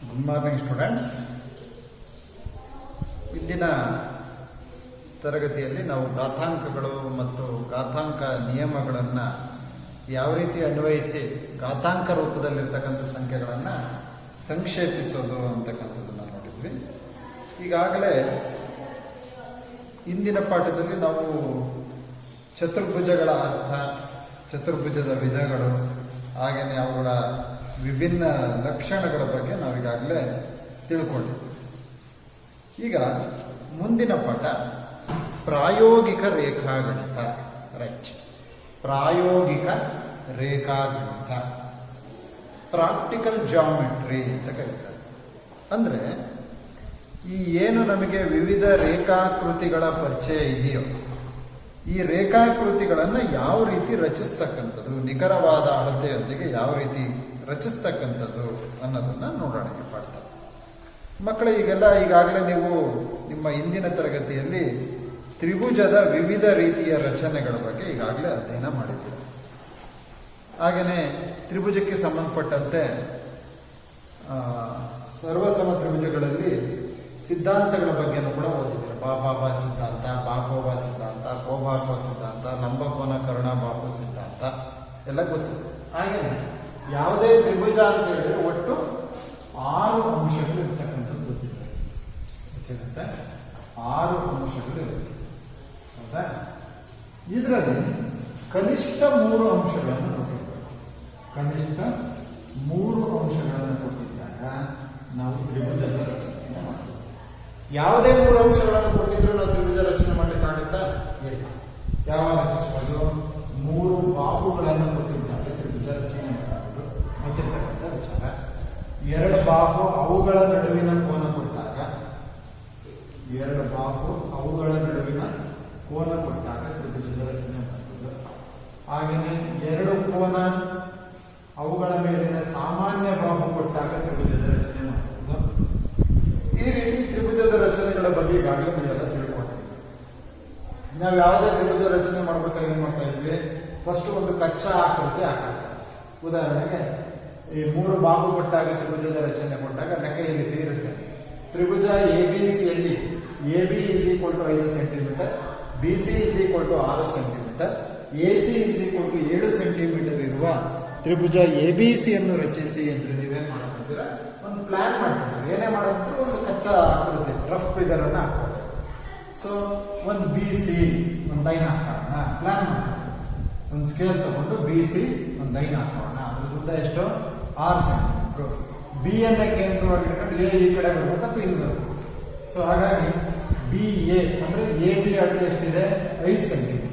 Good morning students. ಇಂದಿನ ತರಗತಿಯಲ್ಲಿ ನಾವು ಘಾತಾಂಕಗಳು ಮತ್ತು ಘಾತಾಂಕ ನಿಯಮಗಳನ್ನು ಯಾವ ರೀತಿ ಅನ್ವಯಿಸಿ ಘಾತಾಂಕ ರೂಪದಲ್ಲಿರ್ತಕ್ಕಂಥ ಸಂಖ್ಯೆಗಳನ್ನು ಸಂಕ್ಷೇಪಿಸೋದು ಅಂತಕ್ಕಂಥದ್ದನ್ನು ನೋಡಿದ್ವಿ. ಈಗಾಗಲೇ ಇಂದಿನ ಪಾಠದಲ್ಲಿ ನಾವು ಚತುರ್ಭುಜಗಳ ಅರ್ಥ, ಚತುರ್ಭುಜದ ವಿಧಗಳು, ಹಾಗೆಯೇ ಅವುಗಳ ವಿಭಿನ್ನ ಲಕ್ಷಣಗಳ ಬಗ್ಗೆ ನಾವೀಗಾಗಲೇ ತಿಳ್ಕೊಂಡಿದ್ವಿ. ಈಗ ಮುಂದಿನ ಪಾಠ ಪ್ರಾಯೋಗಿಕ ರೇಖಾಗಣಿತ. ರೈಟ್, ಪ್ರಾಯೋಗಿಕ ರೇಖಾಗಣಿತ, ಪ್ರಾಕ್ಟಿಕಲ್ ಜಾಮೆಟ್ರಿ ಅಂತ ಕರೀತಾರೆ. ಅಂದರೆ ಈ ಏನು ನಮಗೆ ವಿವಿಧ ರೇಖಾಕೃತಿಗಳ ಪರಿಚಯ ಇದೆಯೋ, ಈ ರೇಖಾಕೃತಿಗಳನ್ನು ಯಾವ ರೀತಿ ರಚಿಸ್ತಕ್ಕಂಥದ್ದು, ನಿಖರವಾದ ಅಳತೆಯೊಂದಿಗೆ ಯಾವ ರೀತಿ ರಚಿಸ್ತಕ್ಕಂಥದ್ದು ಅನ್ನೋದನ್ನು ನೋಡೋಣ ಈ ಪಾಠ. ಮಕ್ಕಳು, ಈಗಾಗಲೇ ನೀವು ನಿಮ್ಮ ಇಂದಿನ ತರಗತಿಯಲ್ಲಿ ತ್ರಿಭುಜದ ವಿವಿಧ ರೀತಿಯ ರಚನೆಗಳ ಬಗ್ಗೆ ಈಗಾಗಲೇ ಅಧ್ಯಯನ ಮಾಡಿದ್ದೀರಿ. ಹಾಗೆಯೇ ತ್ರಿಭುಜಕ್ಕೆ ಸಂಬಂಧಪಟ್ಟಂತೆ ಸರ್ವಸಮ ತ್ರಿಭುಜಗಳಲ್ಲಿ ಸಿದ್ಧಾಂತಗಳ ಬಗ್ಗೆನೂ ಕೂಡ ಓದಿದ್ದೀರಿ. ಬಾಬಾ ಸಿದ್ಧಾಂತ, ಬಾಕೋಬಾ ಸಿದ್ಧಾಂತ, ಕೋಬಾಕೋ ಸಿದ್ಧಾಂತ, ಲಂಬಕೋನ ಕರುಣಾಬಾಹು ಸಿದ್ಧಾಂತ ಎಲ್ಲ ಗೊತ್ತಿದೆ. ಹಾಗೆಯೇ ಯಾವುದೇ ತ್ರಿಭುಜ ಅಂತ ಹೇಳಿದ್ರೆ ಒಟ್ಟು 6 ಅಂಶಗಳು ಇರ್ತಕ್ಕಂಥದ್ದು ಗೊತ್ತಿದೆ. 6 ಅಂಶಗಳು ಇರುತ್ತೆ, ಹೌದಾ? ಇದರಲ್ಲಿ ಕನಿಷ್ಠ 3 ಅಂಶಗಳನ್ನು ಕೊಟ್ಟಿರ್ಬೇಕು. ಕನಿಷ್ಠ 3 ಅಂಶಗಳನ್ನು ಕೊಟ್ಟಿದ್ದಾಗ ನಾವು ತ್ರಿಭುಜದ ರಚನೆಯನ್ನು ಮಾಡ್ತೀವಿ. ಯಾವುದೇ 3 ಅಂಶಗಳನ್ನು ಕೊಟ್ಟಿದ್ರು ನಾವು ತ್ರಿಭುಜ ರಚನೆ ಮಾಡಲಿಕ್ಕಾಗುತ್ತಾ? ಇಲ್ಲ. ಯಾವ ರಚಿಸಬಹುದು? 3 ಬಾಹುಗಳನ್ನು ಕೊಟ್ಟಿದ್ದಾಗ ತ್ರಿಭುಜ ರಚನೆ ಮಾಡೋದು ಗೊತ್ತಿರ್ತಕ್ಕಂಥ ವಿಚಾರ. 2 ಬಾಹು ಅವುಗಳ ನಡುವಿನ ಕೋನ ಕೊಟ್ಟಾಗ, 2 ಬಾಹು ಅವುಗಳ ನಡುವಿನ ಕೋನ ಕೊಟ್ಟಾಗ ತ್ರಿಭುಜದ ರಚನೆ ಮಾಡುವುದು. ಹಾಗೆಯೇ 2 ಕೋನ ಅವುಗಳ ಮೇಲಿನ ಸಾಮಾನ್ಯ ಬಾಹು ಕೊಟ್ಟಾಗ ತ್ರಿಭುಜದ ರಚನೆ ಮಾಡುವುದು. ಈ ರೀತಿ ತ್ರಿಭುಜದ ರಚನೆಗಳ ಬಗ್ಗೆ ಈಗಾಗಲೇ ನೀವೆಲ್ಲ ತಿಳ್ಕೊಂಡಿದ್ದೀವಿ. ನಾವು ಯಾವುದೇ ತ್ರಿಭುಜ ರಚನೆ ಮಾಡ್ಬೇಕಾದ್ರೆ ಏನ್ ಮಾಡ್ತಾ ಇದ್ವಿ? ಫಸ್ಟ್ ಒಂದು ಕಚ್ಚಾ ಆಕೃತಿ ಹಾಕಬೇಕು. ಉದಾಹರಣೆಗೆ ಈ 3 ಬಾಹು ಕೊಟ್ಟಾಗ ತ್ರಿಭುಜದ ರಚನೆ ಕೊಟ್ಟಾಗ ಲೆಕ್ಕ ಈ ರೀತಿ ಇರುತ್ತೆ. ತ್ರಿಭುಜ ಎಬಿಸಿಯಲ್ಲಿ AB = 5 centimetre, BC = 6 centimetre, AC = 7 centimetre ಇರುವ ತ್ರಿಭುಜ ಎಬಿಸಿಯನ್ನು ರಚಿಸಿ ಅಂತ ನೀವೇನ್ ಮಾಡ್ಕೊತೀರಾ? ಒಂದು ಪ್ಲಾನ್ ಮಾಡ್ಕೊತೀರಿ. ಏನೇ ಮಾಡೋದಂದ್ರೆ ಒಂದು ಕಚ್ಚಾ ಆಕೃತಿ, ರಫ್ ಫಿಗರ್ ಅನ್ನ ಹಾಕೋದು. ಸೊ ಒಂದು BC ಒಂದು ಲೈನ್ ಹಾಕೋಣ, ಪ್ಲಾನ್ ಮಾಡೋಣ. ಒಂದು ಸ್ಕೇಲ್ ತಗೊಂಡು BC ಒಂದು ಲೈನ್ ಹಾಕೋಣ. ಅದ್ರ ಉದ್ದ ಎಷ್ಟು? 6 ಸೆಂಟಿಮೀಟರ್. ಬಿ ಅನ್ನ ಕೇಂದ್ರವಾಗಿ ಇಟ್ಕೊಂಡು ಎ ಈ ಕಡೆ ಬರ್ಬೇಕಂತ ಇಲ್ಲಿ ಬರ್ಬೇಕು. ಸೊ ಹಾಗಾಗಿ BA ಅಂದ್ರೆ AB ಅಳತೆ ಎಷ್ಟಿದೆ? 5 ಸೆಂಟಿಮೀಟರ್.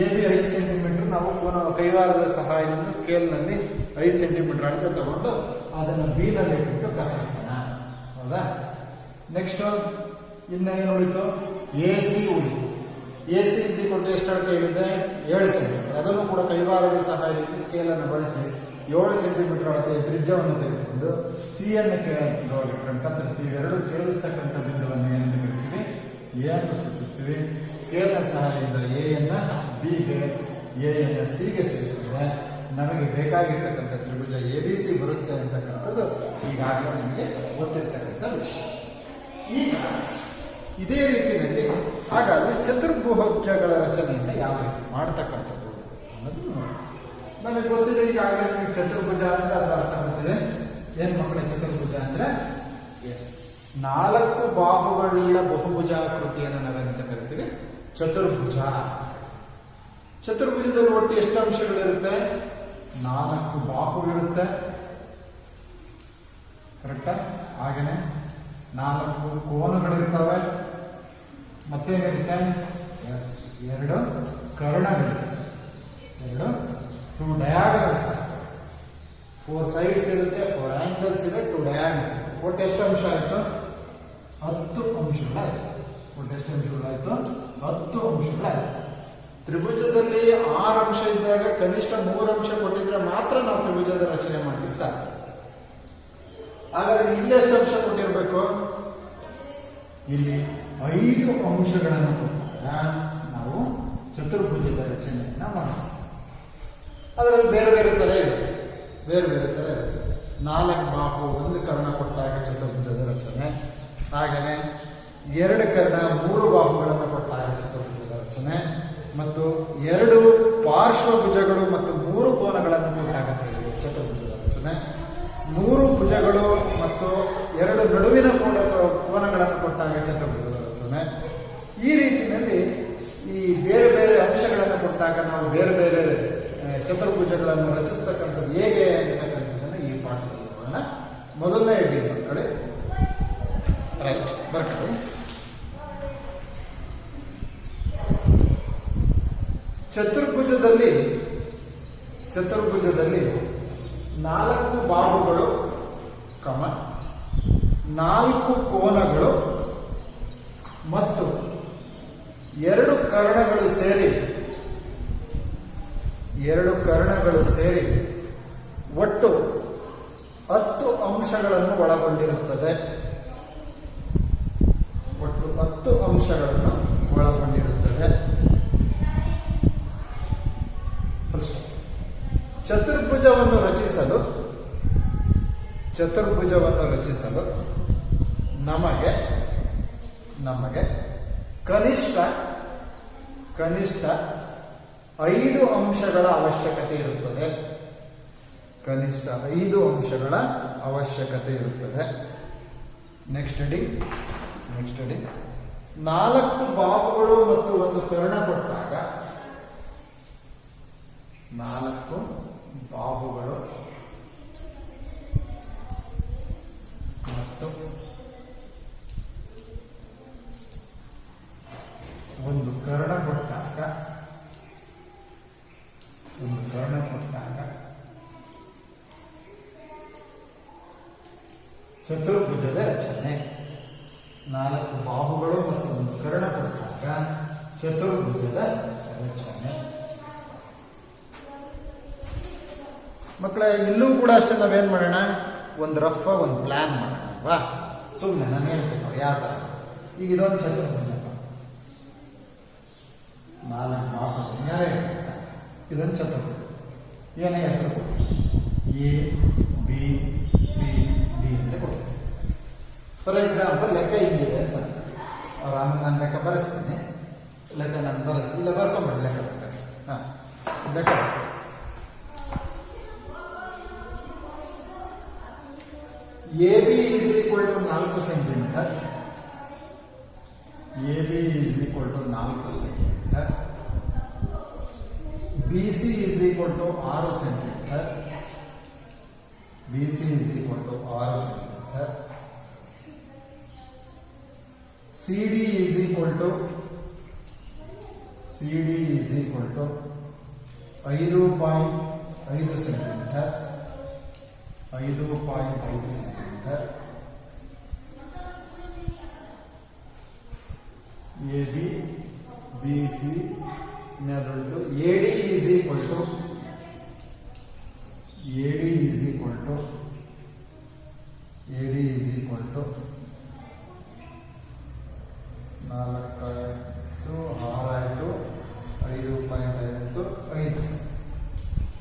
AB 5 centimetre. ನಾವು ಕೈವಾರದ ಸಹಾಯದಿಂದ ಸ್ಕೇಲ್ ನಲ್ಲಿ 5 ಸೆಂಟಿಮೀಟರ್ ಅಳತೆ ತಗೊಂಡು ಅದನ್ನು B ನಲ್ಲಿ ಇಟ್ಬಿಟ್ಟು ಕತ್ತರಿಸೋಣ, ಹೌದಾ? ನೆಕ್ಸ್ಟ್ ಇನ್ನ ಏನು ಉಳಿತು? AC ಉಳಿತು. AC = ಎಷ್ಟು ಅಳತೆ ಹೇಳಿದೆ? 7 ಸೆಂಟಿಮೀಟರ್. ಅದನ್ನು ಕೂಡ ಕೈವಾರದ ಸಹಾಯದಿಂದ ಸ್ಕೇಲ್ ಅನ್ನು ಬಳಸಿ 7 ಸೆಂಟಿಮೀಟರ್ ಅಳತೆಯ ತ್ರಿಜ್ಯವನ್ನು ತೆಗೆದುಕೊಂಡು C ಅನ್ನು ಕತ್ತರಿಸಿ ಇವೆರಡು ಛೇದಿಸ್ತಕ್ಕಂಥ ಬಿಂದುವನ್ನು ಏನಂತ ಕರಿತೀವಿ? A ಅಂತ ಸೂಚಿಸ್ತೀವಿ. ಸ್ಕೇಲ್ ನ ಸಹಾಯದಿಂದ A ಯನ್ನ B ಗೆ, A ಯನ್ನ C ಗೆ ಸೇರಿಸಿದ್ರೆ ನಮಗೆ ಬೇಕಾಗಿರ್ತಕ್ಕಂಥ ತ್ರಿಭುಜ ABC ಬರುತ್ತೆ ಅಂತಕ್ಕಂಥದ್ದು ಈಗಾಗಲೇ ನಿಮಗೆ ಗೊತ್ತಿರ್ತಕ್ಕಂಥ ವಿಷಯ. ಈಗ ಇದೇ ರೀತಿಯಲ್ಲಿ ಹಾಗಾದ್ರೆ ಚತುರ್ಭುಜಗಳ ರಚನೆಯನ್ನು ಯಾವ ರೀತಿ ಮಾಡ್ತಕ್ಕಂಥದ್ದು ಅನ್ನೋದು ನೋಡಿ. ನಮಗೆ ಗೊತ್ತಿದೆ ಈಗಾಗಲೇ ನಿಮಗೆ ಚತುರ್ಭುಜ ಅಂದ್ರೆ ಅದರ ಅರ್ಥ ಗೊತ್ತಿದೆ. ಏನ್ ಮಕ್ಕಳೇ ಚತುರ್ಭುಜ ಅಂದ್ರೆ? 4 ಬಾಹುಗಳುಳ್ಳ ಬಹುಭುಜಾಕೃತಿಯನ್ನು ನಾವೇನಂತ ಕರಿತೀವಿ? ಚತುರ್ಭುಜ. ಚತುರ್ಭುಜದಲ್ಲಿ ಒಟ್ಟು ಎಷ್ಟು ಅಂಶಗಳಿರುತ್ತೆ? 4 ಬಾಹು ಇರುತ್ತೆ, ಕರೆಕ್ಟಾ? ಹಾಗೇನೆ 4 ಕೋನಗಳಿರ್ತವೆ. ಮತ್ತೇನಿರುತ್ತೆ? 2 ಕರ್ಣಗಳಿರುತ್ತೆ, 2 ಡಯಾಗನಲ್ಸ್, 4 ಸೈಡ್ಸ್ ಇರುತ್ತೆ, 4 ಆಂಗಲ್ಸ್ ಇದೆ, 2 ಡಯಾಗನಲ್ಸ್. ಒಟ್ಟು ಎಷ್ಟು ಅಂಶ ಆಯ್ತು? 10 ಅಂಶಗಳಾಯ್ತು. ಒಟ್ಟು ಎಷ್ಟು ಅಂಶಗಳಾಯ್ತು? 10 ಅಂಶಗಳಾಯ್ತು. ತ್ರಿಭುಜದಲ್ಲಿ 6 ಅಂಶ ಇದ್ದಾಗ ಕನಿಷ್ಠ 3 ಅಂಶ ಕೊಟ್ಟಿದ್ರೆ ಮಾತ್ರ ನಾವು ತ್ರಿಭುಜದ ರಚನೆ ಮಾಡ್ಲಿಕ್ಕೆ ಸಾಧ್ಯ. ಹಾಗಾದ್ರೆ ಇಲ್ಲೆಷ್ಟು ಅಂಶ ಕೊಟ್ಟಿರ್ಬೇಕು? ಇಲ್ಲಿ 5 ಅಂಶಗಳನ್ನು ಕೊಟ್ಟಾಗ ನಾವು ಚತುರ್ಭುಜದ ರಚನೆಯನ್ನ ಮಾಡ್ತೀವಿ. ಅದರಲ್ಲಿ ಬೇರೆ ಬೇರೆ ತರ ಇರುತ್ತೆ. 4 ಬಾಹು 1 ಕರ್ಣ ಕೊಟ್ಟಾಗ ಚತುರ್ಭುಜದ ರಚನೆ. ಹಾಗೆಯೇ 2 ಕರ್ಣ 3 ಬಾಹುಗಳನ್ನು ಕೊಟ್ಟಾಗ ಚತುರ್ಭುಜದ ರಚನೆ ಮತ್ತು 2 ಪಾರ್ಶ್ವಭುಜಗಳು ಮತ್ತು 3 ಕೋನಗಳನ್ನು ಕೊಟ್ಟಾಗ ಚತುರ್ಭುಜದ ರಚನೆ. 3 ಭುಜಗಳು ಮತ್ತು 2 ನಡುವಿನ ಕೋನಗಳನ್ನು ಕೊಟ್ಟಾಗ ಚತುರ್ಭುಜದ ರಚನೆ. ಈ ರೀತಿಯಲ್ಲಿ ಈ ಬೇರೆ ಬೇರೆ ಅಂಶಗಳನ್ನು ಕೊಟ್ಟಾಗ ನಾವು ಬೇರೆ ಬೇರೆ ಚತುರ್ಭುಜಗಳನ್ನು ರಚಿಸ್ತಕ್ಕಂಥದ್ದು ಹೇಗೆ ಅಂತಕ್ಕಂಥದ್ದನ್ನು ಈ ಪಾಠದಲ್ಲಿ ನೋಡೋಣ. ಮೊದಲನೇ ಹೆಡ್ಡಿಂಗ್ ಬರ್ಕೊಳ್ಳಿ. ರೈಟ್, ಬರ್ಕೊಳ್ಳಿ. ಚತುರ್ಭುಜದಲ್ಲಿ 4 ಬಾಹುಗಳು, 4 ಕೋನಗಳು ಮತ್ತು 2 ಕರ್ಣಗಳು ಸೇರಿ ಒಟ್ಟು 10 ಅಂಶಗಳನ್ನು ಒಳಗೊಂಡಿರುತ್ತದೆ. ಚತುರ್ಭುಜವನ್ನು ರಚಿಸಲು ನಮಗೆ ಕನಿಷ್ಠ 5 ಅಂಶಗಳ ಅವಶ್ಯಕತೆ ಇರುತ್ತದೆ. Next heading. 4 ಬಾಹುಗಳು ಮತ್ತು 1 ಕರ್ಣ ಕೊಟ್ಟಾಗ 4 ಬಾಹುಗಳು ಮತ್ತು 1 ಕರ್ಣ ಕೊಟ್ಟಾಗ ಚತುರ್ಭುಜದ ರಚನೆ. 4 ಬಾಹುಗಳು ಮತ್ತು 1 ಕರ್ಣ ಕೊಟ್ಟಾಗ ಚತುರ್ಭುಜದ ರಚನೆ. ಮಕ್ಕಳೇ, ಇಲ್ಲೂ ಕೂಡ ಅಷ್ಟೇ ನಾವೇನ್ ಮಾಡೋಣ, ಒಂದು ರಫ್ ಒಂದು ಪ್ಲಾನ್ ಮಾಡೋಣ ಅಲ್ವಾ? ಸುಮ್ಮನೆ ನಾನು ಹೇಳ್ತೀನಿ ನೋಡಿ ಯಾವ ಥರ. ಈಗ ಇದೊಂದು ಚತುರ್ಭುಜ, 4 ಬಾಹುಗಳು, ಇದೊಂದು ಚತುರ್ಭುಜ. ಏನೇ ಹೆಸರು? ABCD ಅಂತ ಕೊಡ್ತೀನಿ. ಫಾರ್ ಎಕ್ಸಾಂಪಲ್ ಲೆಕ್ಕ ಹಿಂಗಿದೆ ಅಂತ ನಾನು ಲೆಕ್ಕ ಬರೆಸ್ತೀನಿ. ಇಲ್ಲ ಬರ್ಕೊಂಬಿಡಿ, ಲೆಕ್ಕ ಬರ್ತಾರೆ. ಲೆಕ್ಕ AB is equal to 4 centimetre. BC is equal to 6 centimetre. CD is equal to 5.5 centimetre. AB, BC, ಇನ್ನೊಂದು AD is equal to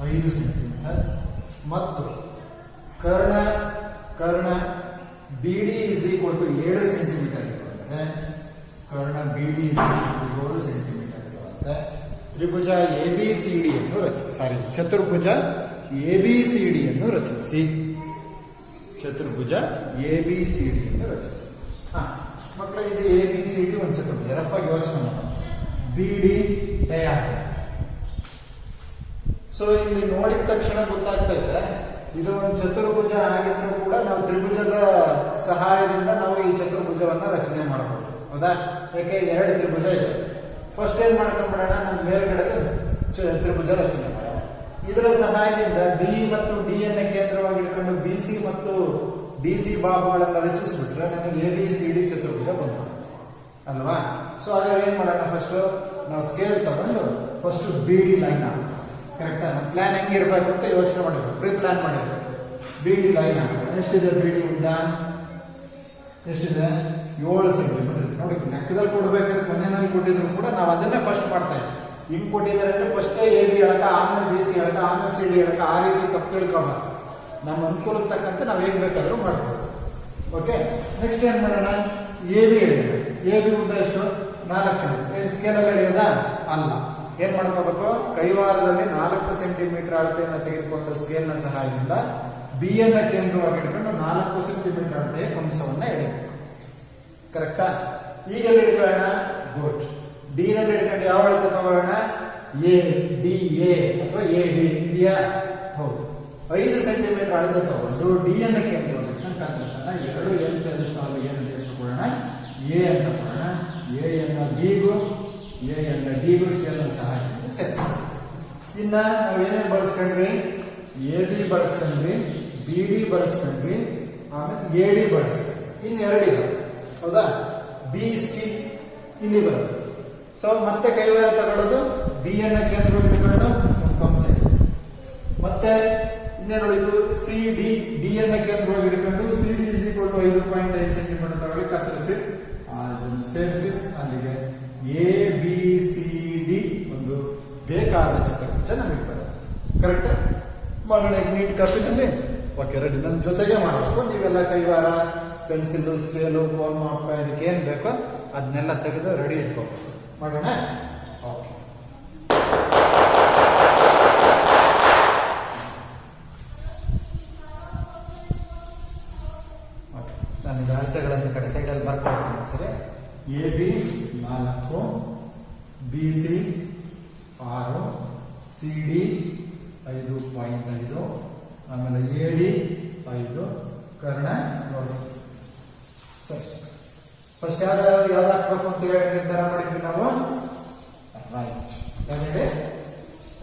5 centimetre ಮತ್ತು ಕರ್ಣ BD is equal to 7 centimetre ಇರುತ್ತೆ. ತ್ರಿಭುಜ ABCD ಚತುರ್ಭುಜ ABCD ಯನ್ನು ರಚಿಸಿ. ಮಕ್ಕಳು, ಇದು ABCD ಒಂದು ಚತುರ್ಭುಜ. ರಫ್ ಆಗಿ ಯೋಚನೆ ಮಾಡೋಣ. BD diagram. ಸೊ ಇಲ್ಲಿ ನೋಡಿದ ತಕ್ಷಣ ಗೊತ್ತಾಗ್ತಾ ಇದೆ ಇದು ಒಂದು ಚತುರ್ಭುಜ ಆಗಿದ್ರು ಕೂಡ ನಾವು ತ್ರಿಭುಜದ ಸಹಾಯದಿಂದ ನಾವು ಈ ಚತುರ್ಭುಜವನ್ನ ರಚನೆ ಮಾಡಬಹುದು. ಹೌದಾ? ಯಾಕೆ 2 ತ್ರಿಭುಜ ಇದೆ. ಫಸ್ಟ್ ಏನ್ ಮಾಡ್ಕೊಂಡ್ಬಿಡೋಣ, ನಾನು ಮೇಲ್ಗಡೆ ತ್ರಿಭುಜ ರಚನೆ ಮಾಡೋಣ. ಇದರ ಸಹಾಯದಿಂದ B ಮತ್ತು D ಅನ್ನ ಕೇಂದ್ರವಾಗಿ ಇಟ್ಕೊಂಡು BC ಮತ್ತು DC ಬಾಹುಗಳನ್ನು ರಚಿಸ್ಬಿಟ್ರೆ ನನಗೆ ABCD ಚತುರ್ಭುಜ ಬಂದ್ಬಿಡುತ್ತೆ ಅಲ್ವಾ? ಸೊ ಹಾಗಾದ್ರೆ ಏನ್ ಮಾಡೋಣ, ಫಸ್ಟ್ ನಾವು ಸ್ಕೇಲ್ ತಗೊಂಡು ಫಸ್ಟ್ BD ಲೈನ್ ಹಾಕೋಣ. ಕರೆಕ್ಟಾ? ಪ್ಲಾನ್ ಹೆಂಗಿರ್ಬೇಕು ಅಂತ ಯೋಚನೆ ಮಾಡಿರ್ಬೇಕು, ಪ್ರೀ ಪ್ಲಾನ್ ಮಾಡಿರ್ಬೇಕು. BD ಲೈನ್ ಹಾಕೋಣ. ಎಷ್ಟಿದೆ BD ಉದ್ದ? ಎಷ್ಟಿದೆ? 7 ಸೆಂಟಿಮೀಟರ್. ನೋಡಿ, ಲೆಕ್ಕದಲ್ಲಿ ಕೊಡ್ಬೇಕಾದ್ರೆ ಮನೆಯಲ್ಲಿ ಕೊಟ್ಟಿದ್ರು ಕೂಡ ನಾವು ಅದನ್ನೇ ಫಸ್ಟ್ ಮಾಡ್ತಾ ಇದ್ದೀವಿ. ಹಿಂಗ್ ಕೊಟ್ಟಿದ್ದಾರೆ ಅಂದ್ರೆ ಫಸ್ಟೇ AB ಎಳಕ, ಆಮೇಲೆ BC ಎಳಕ, ಆಮೇಲೆ CD ಎಳಕ, ಆ ರೀತಿ ತಪ್ಪು ತಿಳ್ಕೊಬಾರ್ದು. ನಮ್ಮ ಅನುಕೂಲಕ್ಕೆ ತಕ್ಕಂತೆ ನಾವು ಹೇಗೆ ಬೇಕಾದರೂ ಮಾಡ್ಬೋದು. ಓಕೆ, ನೆಕ್ಸ್ಟ್ ಏನು ಮಾಡೋಣ? ಎ ಬಿ ಎಳಿಬೇಕು. ಎ ಬಿ ಉದ್ದ ಎಷ್ಟು? 4 ಸೆಂಟಿಮೀಟರ್. ಸ್ಕೇಲಲ್ಲಿ ಎಳೆಯೋದಾ? ಅಲ್ಲ. ಏನ್ ಮಾಡ್ಕೋಬೇಕು? ಕೈವಾರದಲ್ಲಿ 4 ಸೆಂಟಿಮೀಟರ್ ಅಳತೆಯನ್ನು ತೆಗೆದುಕೊಂಡು ಸ್ಕೇಲ್ನ ಸಹಾಯದಿಂದ ಬಿ ಅನ್ನ ಕೇಂದ್ರವಾಗಿ ಇಟ್ಕೊಂಡು 4 ಸೆಂಟಿಮೀಟರ್ ಅಳತೆಯ ಕಂಸವನ್ನ ಎಳೆಯಬೇಕು. ಕರೆಕ್ಟಾ? ಈಗ ಎಲ್ಲಿ ಇಟ್ಕೊಳ್ಳೋಣ? ಗುಡ್. ಡಿ ನಲ್ಲಿ ಇಟ್ಕೊಂಡು ಯಾವ ಅಳತೆ ತಗೊಳ್ಳೋಣ? ಎ ಡಿ ಎ ಅಥವಾ ಎ ಡಿ ಇದೆಯಾ? ಹೌದು. 5 ಸೆಂಟಿಮೀಟರ್ ಅಳತೆ ತಗೊಂಡು ಡಿ ಅನ್ನ ಕೇಂದ್ರವಾಗಿ ಇಟ್ಕೊಂಡು ತಕ್ಷಣ 2 ಎಲ್ ಚಲಿಸ್ತಾವಲ್ಲ ಏನು ತಿಳಿಸ್ಕೊಳ್ಳೋಣ? ಎ ಅಂತ ಕೊಡೋಣ. ಎ ಅನ್ನ ಬಿಗೂ ಎ ಅನ್ನ ಡಿಗೂ ಸ್ಕೇಲ್ನ ಸಹಾಯದಿಂದ ಸೇರಿಸೋಣ. ಇನ್ನ ನಾವೇನೇನು ಬಳಸ್ಕೊಂಡ್ರಿ? ಎ ಬಿ ಬಳಸ್ಕೊಂಡ್ರಿ, ಬಿ ಡಿ ಬಳಸ್ಕೊಂಡ್ರಿ, ಆಮೇಲೆ ಎ ಡಿ ಬಳಸ್ಕೊಂಡ್ರಿ. ಇನ್ನು 2 ಇದೆ, ಹೌದಾ? ಬಿ ಸಿ ಇಲ್ಲಿ ಬರುತ್ತೆ. ಸೊ ಮತ್ತೆ ಕೈವಾರ ತಗೊಳ್ಳೋದು, ಬಿ ಅನ್ನ ಕೇಂದ್ರವಾಗಿ ಇಟ್ಕೊಂಡು ಒಂದು ಕಂಸ ಇದೆ. ಮತ್ತೆ ಇನ್ನೇನು ಉಳಿದು? ಸಿ ಡಿ, ಡಿ ಅನ್ನ ಕೇಂದ್ರವಾಗಿ ಇಟ್ಕೊಂಡು C D is equal to 5.5 centimetre ತಗೊಳ್ಳಿ, ಕತ್ತರಿಸಿ ಅದನ್ನು ಸೇರಿಸಿ ಅಲ್ಲಿಗೆ ಎ ಬಿ ಸಿ ಡಿ ಒಂದು ಬೇಕಾದ ಚಿತ್ರಕೂಟ ನಮಗೆ ಬರುತ್ತೆ. ಕರೆಕ್ಟ್ ಮಾಡೋಣ ಈಗ ನೀಟ್ ಕಾಪಿನಲ್ಲಿ. Okay, ready. ನನ್ನ ಜೊತೆಗೆ ಮಾಡಬೇಕು. ನೀವೆಲ್ಲ ಕೈವಾರ, ಪೆನ್ಸಿಲ್, ಸ್ಕೇಲು, ಕೋಲ್ ಮಾಪ ಇದಕ್ಕೆ ಏನು ಬೇಕೋ ಅದನ್ನೆಲ್ಲ ತೆಗೆದು ರೆಡಿ ಇಟ್ಕೋಬೇಕು. ಮಾಡೋಣ. ಓಕೆ, ನಾನು ಅಳತೆಗಳನ್ನು ಕಡೆ ಸೈಡಲ್ಲಿ ಬರ್ಕೊಳ್ತೀನಿ. ಸರಿ. A B 4, B C 6, C D 5.5, ಆಮೇಲೆ ಎ ಡಿ 5, ಕರ್ಣ ನೋಡಿಸಿ. ಸರಿ, ಫಸ್ಟ್ ಯಾವ್ದು ಹಾಕ್ಬೇಕು ಅಂತ ಹೇಳಿ ನಿರ್ಧಾರ ಮಾಡಿದ್ವಿ ನಾವು. ರೈಟ್. ಯಾವ್ದು?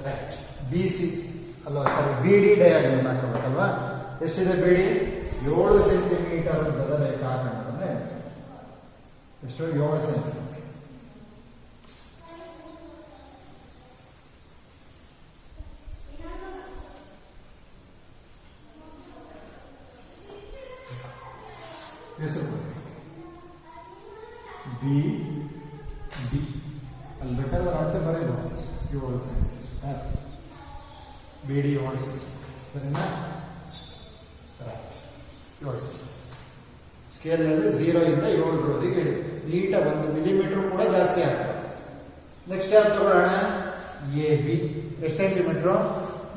ರೈಟ್. ಬಿ ಸಿ ಅಲ್ವಾ? ಸಾರಿ, ಬಿ ಡಿ ಡಯಾಗ್ರಾಮ್ ಹಾಕಬೇಕಲ್ವಾ? ಎಷ್ಟಿದೆ ಬಿ ಡಿ? 7 ಸೆಂಟಿಮೀಟರ್ ಉದ್ದದ ರೇಖಾಖಂಡವನ್ನು ಎಷ್ಟು? 7 ಸೆಂಟಿಮೀಟರ್. ಹೆಸರು ಬಿ ಡಿ ಅಲ್ಲಿ ಬೇಕಾದ್ರೆ ಅಳತೆ ಬರೀಲ್ಲ. 7 ಸೆಂಟಿಮೀಟರ್ ಬಿ ಡಿ 7 ಸೆಂಟಿಮೀಟರ್. ಸರಿನಾ? ರೈಟ್. 7 ಸೆಂಟಿಮೀಟರ್. ಸ್ಕೇಲ್ನಲ್ಲಿ 0 ಇಂದ 7ರವರೆಗೆ ಇಡಿ. ನೀಟ 1 ಮಿಲಿಮೀಟರ್ ಕೂಡ ಜಾಸ್ತಿ ಆಗ್ತದೆ. ನೆಕ್ಸ್ಟ್ ಯಾವ್ದು ತಗೊಳ್ಳೋಣ? A B. ಎಷ್ಟು ಸೆಂಟಿಮೀಟರ್?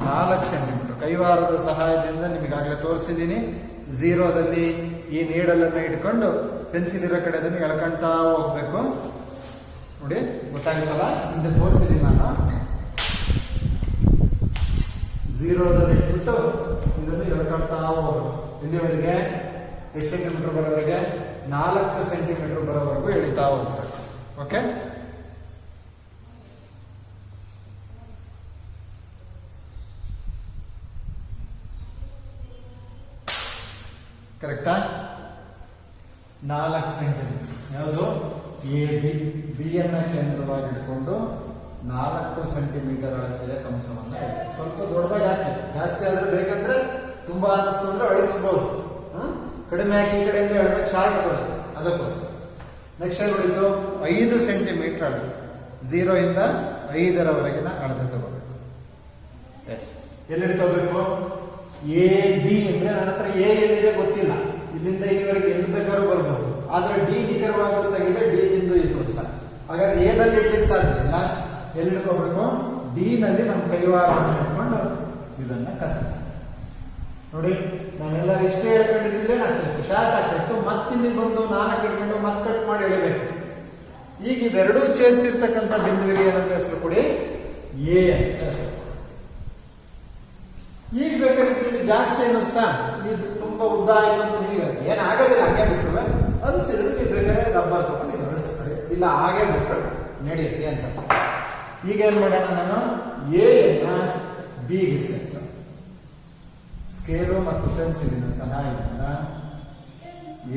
4 ಸೆಂಟಿಮೀಟರ್. ಕೈವಾರದ ಸಹಾಯದಿಂದ ನಿಮಗಾಗಲೇ ತೋರಿಸಿದ್ದೀನಿ. 0ದಲ್ಲಿ ಈ ನೀಡಲನ್ನು ಇಟ್ಕೊಂಡು ಪೆನ್ಸಿಲ್ ಇರೋ ಕಡೆ ಅದನ್ನು ಎಳ್ಕೊಂತಾ ಹೋಗ್ಬೇಕು. ನೋಡಿ, ಗೊತ್ತಾಗುತ್ತಲ್ಲ? ಹಿಂದೆ ತೋರಿಸಿದ್ದೀನಿ ನಾನು. 0ದಲ್ಲಿ ಇಟ್ಬಿಟ್ಟು ಇದನ್ನು ಎಳ್ಕೊಳ್ತಾ ಹೋಗ್ಬೇಕು. ಇಲ್ಲಿವರೆಗೆ ಎಷ್ಟು ಸೆಂಟಿಮೀಟರ್ ಬರೋವರೆಗೆ? 4 ಸೆಂಟಿಮೀಟರ್ ಬರೋವರೆಗೂ ಎಳಿತಾ ಹೋಗ್ಬೇಕು. ಓಕೆ, ಕರೆಕ್ಟಾ? 4 ಸೆಂಟಿಮೀಟರ್. ಯಾವುದು? A B. ಬಿ ಅನ್ನ ಕೇಂದ್ರವಾಗಿ ಇಟ್ಕೊಂಡು 4 ಸೆಂಟಿಮೀಟರ್ ಅಳತೆಯ ಕಂಸವನ್ನ ಸ್ವಲ್ಪ ದೊಡ್ಡದಾಗಿ ಹಾಕಿ. ಜಾಸ್ತಿ ಆದ್ರೆ ಬೇಕಂದ್ರೆ ತುಂಬಾ ಅನ್ನಿಸ್ತು ಅಂದ್ರೆ ಅಳಿಸ್ಬೋದು. ಕಡಿಮೆ ಹಾಕಿ ಈ ಕಡೆಯಿಂದ ಎಳೆದಾಗ ಶಾರ್ಟ್ ಬರುತ್ತೆ, ಅದಕ್ಕೋಸ್ಕರ. ನೆಕ್ಸ್ಟ್ ಏನು ಉಳಿತು? 5 ಸೆಂಟಿಮೀಟರ್ ಅಳತೆ. 0 ಇಂದ 5ರವರೆಗಿನ ಅಳತೆ ತಗೋಬೇಕು. ಎಸ್. ಎಲ್ಲಿ ಇಟ್ಕೋಬೇಕು? ಎ ಡಿ ಅಂದ್ರೆ ನನ್ನ ಹತ್ರ ಎ ಎಲ್ಲಿದೆ ಗೊತ್ತಿಲ್ಲ. ಇಲ್ಲಿಂದ ಇಲ್ಲಿವರೆಗೆ ಎಲ್ಲಿ ಬೇಕಾದ್ರೂ ಬರ್ಬೋದು. ಆದ್ರೆ ಡಿ ನಿಖರವಾಗಿ ಗೊತ್ತಾಗಿದೆ ಡಿ ಬಿಂದು ಇದು ಅಂತ. ಹಾಗಾಗಿ ಎ ನಲ್ಲಿ ಇಡ್ಲಿಕ್ಕೆ ಸಾಧ್ಯ ಇಲ್ಲ. ಎಲ್ಲಿ ಇಟ್ಕೋಬೇಕು? ಡಿ ನಲ್ಲಿ ನಮ್ಮ ಕೈವಾರವನ್ನು ಇಟ್ಕೊಂಡು ಇದನ್ನ ಕತ್ತರಿಸಿ. ನೋಡಿ, ನಾನೆಲ್ಲರೂ ಇಷ್ಟೇ ಹೇಳ್ಕೊಂಡಿದ್ರೆ ಏನಾಗ್ತಿತ್ತು? ಶಾರ್ಟ್ ಆಗ್ತಿತ್ತು. ಮತ್ತಿಲ್ಲಿ ಬಂದು 4 ಇಟ್ಕೊಂಡು ಮತ್ತೆ ಕಟ್ ಮಾಡಿ ಎಳಿಬೇಕು. ಈಗ ಇವೆರಡೂ ಛೇದಿಸಿರ್ತಕ್ಕಂಥ ಬಿಂದುವಿಗೆ ಏನಂತ ಹೆಸರು ಕೊಡಿ? ಎ ಅಂತ ಹೆಸರು. ಈಗ ಬೇಕಾದ್ರೆ ಜಾಸ್ತಿ ಅನ್ನಿಸ್ತಾ? ಇದು ತುಂಬಾ ಉದ್ದ ಆಯ್ತು ಅಂತ ನೀವು ಏನಾಗೋದಿಲ್ಲ, ಹಾಗೆ ಬಿಟ್ಟರೆ ಅನ್ಸಿದ್ರೆ ನೀವು ಬೇಕಾದ್ರೆ ರಬ್ಬರ್ ತಗೊಂಡು ಇದು ಅಳಿಸ್ತಾರೆ. ಇಲ್ಲ ಹಾಗೆ ಬಿಟ್ಟರೆ ನಡೆಯುತ್ತೆ ಅಂತ. ಈಗ ಏನ್ ಮಾಡೋಣ? ನಾನು ಎ ನ ಬಿಗೆ ಸೇರಿಸ. ಸ್ಕೇಲು ಮತ್ತು ಪೆನ್ಸಿಲಿನ ಸಹಾಯದಿಂದ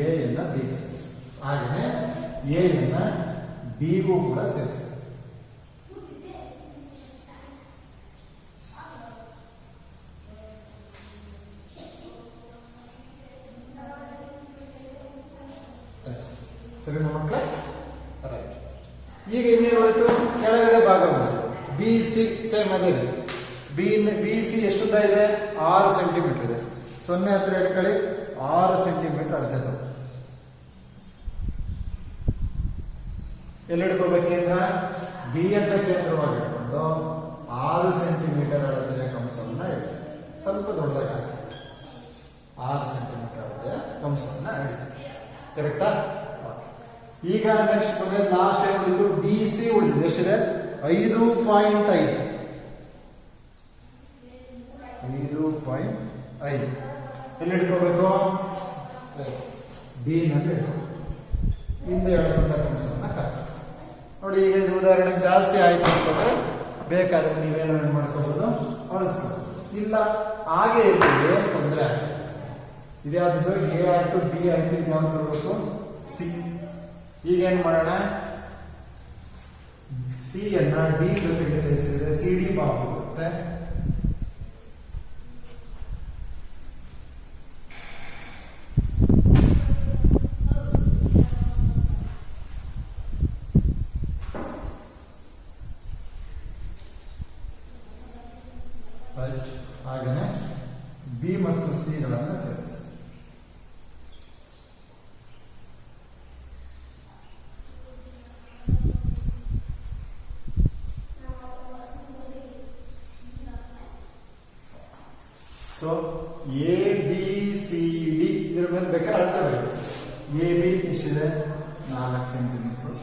ಎ ನ ಬಿಗೆ ಸೇರಿಸ. ಹಾಗೆಯೇ ಎ ನ ಬಿಗೂ ಕೂಡ ಸೇರಿಸ. ಸರಿ ಮಕ್ಕಳ? ರೈಟ್. ಈಗ ಇನ್ನೇನು ಹೋಯ್ತು? ಕೆಳಗಡೆ ಭಾಗ ಬಿ ಸಿ ಸೇಮ್ ಅದೇ. ಬಿ ಸಿ ಎಷ್ಟು ಉದ್ದ ಇದೆ? 6 ಸೆಂಟಿಮೀಟರ್ ಇದೆ. 0 ಹತ್ರ ಇಟ್ಕೊಳ್ಳಿ, 6 ಸೆಂಟಿಮೀಟರ್ ಅಳತೆ ತಗೋ. ಎಲ್ಲಿ ಹಿಡ್ಕೋಬೇಕಂದ್ರ ಬಿ ಅನ್ನ ಕೇಂದ್ರವಾಗಿ ಇಟ್ಕೊಂಡು 6 ಸೆಂಟಿಮೀಟರ್ ಅಳತೆಯ ಕಂಸವನ್ನ ಇಡಿ. ಸ್ವಲ್ಪ ದೊಡ್ಡದಾಗಿ ಹಾಕಿ 6 ಸೆಂಟಿಮೀಟರ್ ಅಳತೆಯ ಕಂಸವನ್ನ ಇಡಿ. ಕರೆಕ್ಟಾ? ಈಗ ನೆಕ್ಸ್ಟ್ ಲಾಸ್ಟ್ ಏನು ಉಳಿದು? ಡಿ ಸಿ ಉಳಿದಿದೆ. ಎಷ್ಟಿದೆ? 5.5. 5.5 ಎಲ್ಲಿ ಹಿಡ್ಕೋಬೇಕು? ಡಿ ನಲ್ಲಿ ಇಟ್ಕೋಬೇಕು. ಹಿಂದೆ ಹೇಳುವಂತ ಕಂಸವನ್ನ ಕತ್ತರಿಸಿ ನೋಡಿ. ಈಗ ಇದು ಉದಾಹರಣೆಗೆ ಜಾಸ್ತಿ ಆಯ್ತು ಅಂತಂದ್ರೆ ಬೇಕಾದ್ರೆ ನೀವೇನೋ ಮಾಡ್ಕೋಬಹುದು, ಅಳಿಸ್ಕೋಬಹುದು. ಇಲ್ಲ ಹಾಗೆ ಇರ್ತದೆ, ಏನು ತೊಂದರೆ ಆಗುತ್ತೆ. ಇದ್ಯಾವ್ದು? ಎ ಆಯ್ತು, ಬಿ ಆಯ್ತು, ಇನ್ಯಾವ್ದು ಬರಬೇಕು? ಸಿ. ಈಗೇನ್ ಮಾಡೋಣ? ಸಿ ಅನ್ನ ಡಿ ಜೊತೆಗೆ ಸೇರಿಸಿದ್ರೆ ಸಿ ಡಿ ಬಾಹು ಬರುತ್ತೆ. ಹಾಗೇನೆ ಬಿ ಮತ್ತು ಸಿ ಗಳನ್ನು ಸೇರಿಸಿ. So A B C D ಇದ್ರ ಮೇಲೆ ಬೇಕಾದ್ರೆ ಅರ್ಥ ಬೇಕು. ಎ ಬಿ ಎಷ್ಟಿದೆ? 4 ಸೆಂಟಿಮೀಟರ್.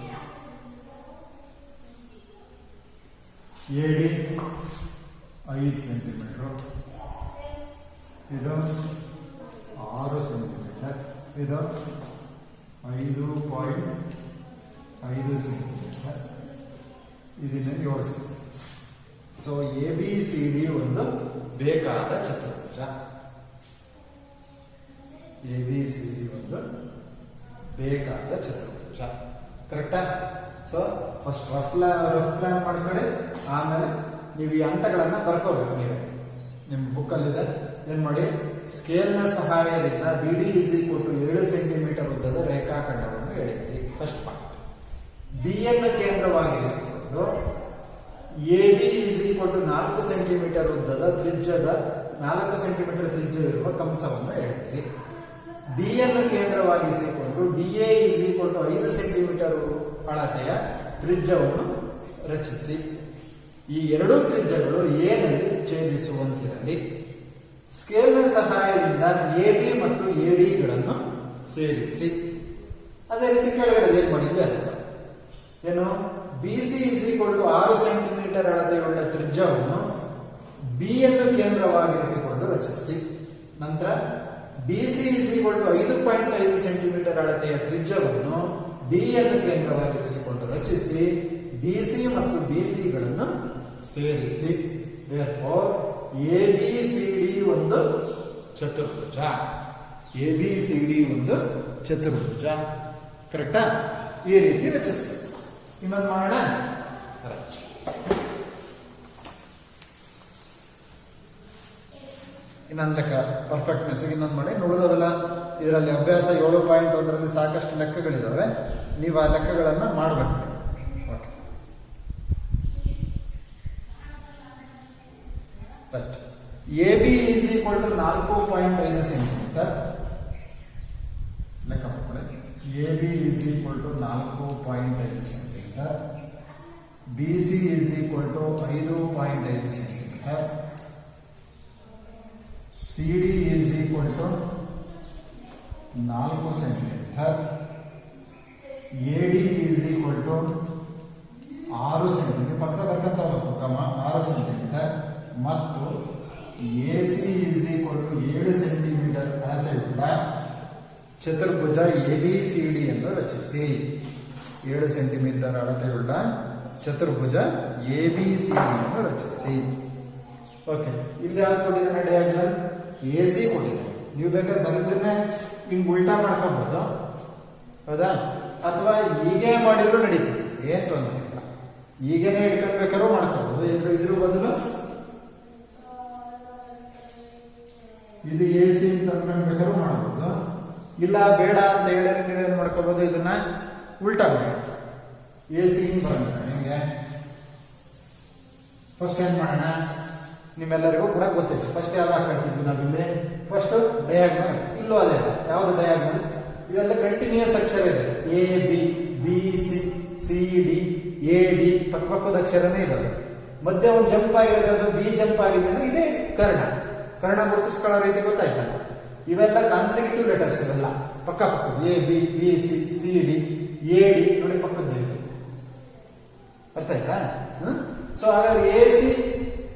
A D 5 centimetre. ಇದು 6 ಸೆಂಟಿಮೀಟರ್. ಇದು 5.5 ಸೆಂಟಿಮೀಟರ್. ಇದನ್ನ ಜೋಡಿಸಿ. So A B C D ಒಂದು ಬೇಕಾದ ಚತುರ್ಭುಜ. ಎ ಬಿ ಸಿ ಡಿ ಒಂದು ಬೇಕಾದ ಚತುರ್ಭುಜ. ಕರೆಕ್ಟಾ? ಸೊ ಫಸ್ಟ್ ರಫ್ ಪ್ಲಾನ್ ಮಾಡ್ಕೊಳ್ಳಿ. ಆಮೇಲೆ ನೀವು ಈ ಹಂತಗಳನ್ನ ಬರ್ಕೋಬೇಕು. ನೀವು ನಿಮ್ಮ ಬುಕ್ಕಲ್ಲಿದೆ. ಏನ್ ಮಾಡಿ? ಸ್ಕೇಲ್ ನ ಸಹಾಯದಿಂದ B D is equal to 7 centimetre ಉದ್ದದ ರೇಖಾಖಂಡವನ್ನು ಎಳೆಯಿರಿ. First point. ಬಿ ಅನ್ನು ಕೇಂದ್ರವಾಗಿರಿಸಿಕೊಂಡು A B is equal to 4 centimetre ಉದ್ದದ ತ್ರಿಜ್ಯದ 4 ಸೆಂಟಿಮೀಟರ್ ತ್ರಿಜ್ಯವಿರುವ ಕಂಸವನ್ನು ಎಳೆಯಿರಿ. ಡಿ ಅನ್ನು ಕೇಂದ್ರವಾಗಿಸಿಕೊಂಡು D A is equal to 5 centimetre ಅಳತೆಯ ತ್ರಿಜ್ಯವನ್ನು ರಚಿಸಿ. ಈ ಎರಡೂ ತ್ರಿಜ್ಯಗಳು ಎ ನಲ್ಲಿ ಛೇದಿಸುವಂತಿರಲಿ. ಸ್ಕೇಲ್ ನ ಸಹಾಯದಿಂದ ಎ ಬಿ ಮತ್ತು ಎ ಡಿ ಗಳನ್ನು ಸೇರಿಸಿ. ಅದೇ ರೀತಿ ಕೆಳಗಡೆ ಏನ್ ಮಾಡಿದ್ವಿ ಅದನ್ನ ಏನು? B C is equal to 6 centimetre ಅಳತೆಯುಳ್ಳ ತ್ರಿಜ್ಯವನ್ನು ಬಿ ಅನ್ನು ಕೇಂದ್ರವಾಗಿರಿಸಿಕೊಂಡು ರಚಿಸಿ. ನಂತರ D C is equal to 5.5 centimetre ಅಳತೆಯ ತ್ರಿಜ್ಯವನ್ನು ಡಿ ಅನ್ನು ಕೇಂದ್ರವಾಗಿರಿಸಿಕೊಂಡು ರಚಿಸಿ. ಡಿ ಸಿ ಮತ್ತು ಬಿ ಸಿ ಗಳನ್ನು ಸೇರಿಸಿ. therefore A B C D ಒಂದು ಚತುರ್ಭುಜ. ಎ ಬಿ ಸಿ ಡಿ ಒಂದು ಚತುರ್ಭುಜ. ಕರೆಕ್ಟಾ? ಈ ರೀತಿ ರಚಿಸಬೇಕು. ಇನ್ನೊಂದು ಮಾಡೋಣ. ಇನ್ನೊಂದು ಲೆಕ್ಕ ಪರ್ಫೆಕ್ಟ್ನೆಸ್ ಇನ್ನೊಂದು ಮಾಡಿ ನೋಡಿದವಲ್ಲ. ಇದರಲ್ಲಿ ಅಭ್ಯಾಸ 7.1ರಲ್ಲಿ ಸಾಕಷ್ಟು ಲೆಕ್ಕಗಳಿದಾವೆ. ನೀವು ಆ ಲೆಕ್ಕಗಳನ್ನ ಮಾಡಬೇಕು. Right. A B is equal to 4.5 centimetre. ಲೆಕ್ಕ ಮಾಡ್ಕೊಳ್ಳಿ. A B is equal to 4.5 centimetre. B C is equal to 5.5 centimetre. C D is equal to 4 centimetre. A D is equal to 6 centimetre. ಪಕ್ಕದ ಬರ್ಕಂತ ಹೋಗ್ಬೇಕು. 6 centimetre. ಮತ್ತು A C is equal to 7 centimetre ಅಳತೆಯುಳ್ಳ ಚತುರ್ಭುಜ A B C D ಎಂದು ರಚಿಸಿ. 7 centimetre ಅಳತೆಯುಳ್ಳ ಚತುರ್ಭುಜ ಎ ಬಿ ಸಿ ಡಿ ಎಂದು ರಚಿಸಿ. ಓಕೆ. ಇಲ್ಲಿ ಯಾವ್ದು ಕೊಟ್ಟಿದ್ದಾನೆ? ಡಯಾಗ್ನಲ್ ಎ ಸಿ ಕೊಟ್ಟಿದ್ದಾನೆ. ನೀವು ಬೇಕಾದ್ರೆ ಬಂದಿದ್ದನ್ನೇ ಹಿಂಗ್ ಉಲ್ಟಾ ಮಾಡ್ಕೋಬಹುದು. ಹೌದಾ? ಅಥವಾ ಹೀಗೆ ಮಾಡಿದ್ರು ನಡೀತದೆ, ಏನ್ ತೊಂದರೆ ಇಲ್ಲ. ಈಗೇನೆ ಇಟ್ಕೊಳ್ಬೇಕಾದ್ರೂ ಮಾಡ್ಕೋಬಹುದು. ಇದ್ರ ಬದಲು ಇದು ಎ ಸಿ ಅಂತ ಅಂದ್ಕೊಂಡ್ಬೇಕಾದ್ರೂ ಮಾಡಬಹುದು. ಇಲ್ಲ ಬೇಡ ಅಂತ ಹೇಳಿದ್ರೆ ನೀವೇನ್ ಮಾಡ್ಕೋಬಹುದು? ಇದನ್ನ ಉಲ್ಟಾ ಮಾಡಿ ಎ ಸಿ ಬರೋಣ. ನಿಮಗೆ ಫಸ್ಟ್ ಏನ್ ಮಾಡೋಣ? ನಿಮ್ಮೆಲ್ಲರಿಗೂ ಕೂಡ ಗೊತ್ತಿದೆ. ಫಸ್ಟ್ ಯಾವ್ದು ಹಾಕೊಂಡಿದ್ವಿ ನಾವಿಲ್ಲಿ? First diagonal. ಇಲ್ಲೂ ಅದೇ, ಯಾವುದು ಡಯಾಗ್ನಲ್? ಇವೆಲ್ಲ ಕಂಟಿನ್ಯೂಸ್ ಅಕ್ಷರ ಇದೆ. A B, B C, C D, A D ಪಕ್ಕದ ಅಕ್ಷರನೇ ಇದಾವೆ. ಮಧ್ಯೆ ಒಂದು ಜಂಪ್ ಆಗಿರೋದು, ಅದು ಬಿ ಜಂಪ್ ಆಗಿದೆ ಅಂದ್ರೆ ಇದೇ ಕರ್ಣ ಗುರುತಿಸ್ಕೊಳ್ಳೋ ರೀತಿ ಗೊತ್ತಾಯ್ತಲ್ಲ. ಇವೆಲ್ಲ ಕಾನ್ಸಿಕ್ಯೂಟಿವ್ ಲೆಟರ್ಸ್ ಇವೆಲ್ಲ ಪಕ್ಕ A B, B C, C D, A D ನೋಡಿ ಪಕ್ಕದಲ್ಲಿ. ಅರ್ಥ ಆಯ್ತಾ? ಸೊ ಹಾಗಾದ್ರೆ ಎ ಸಿ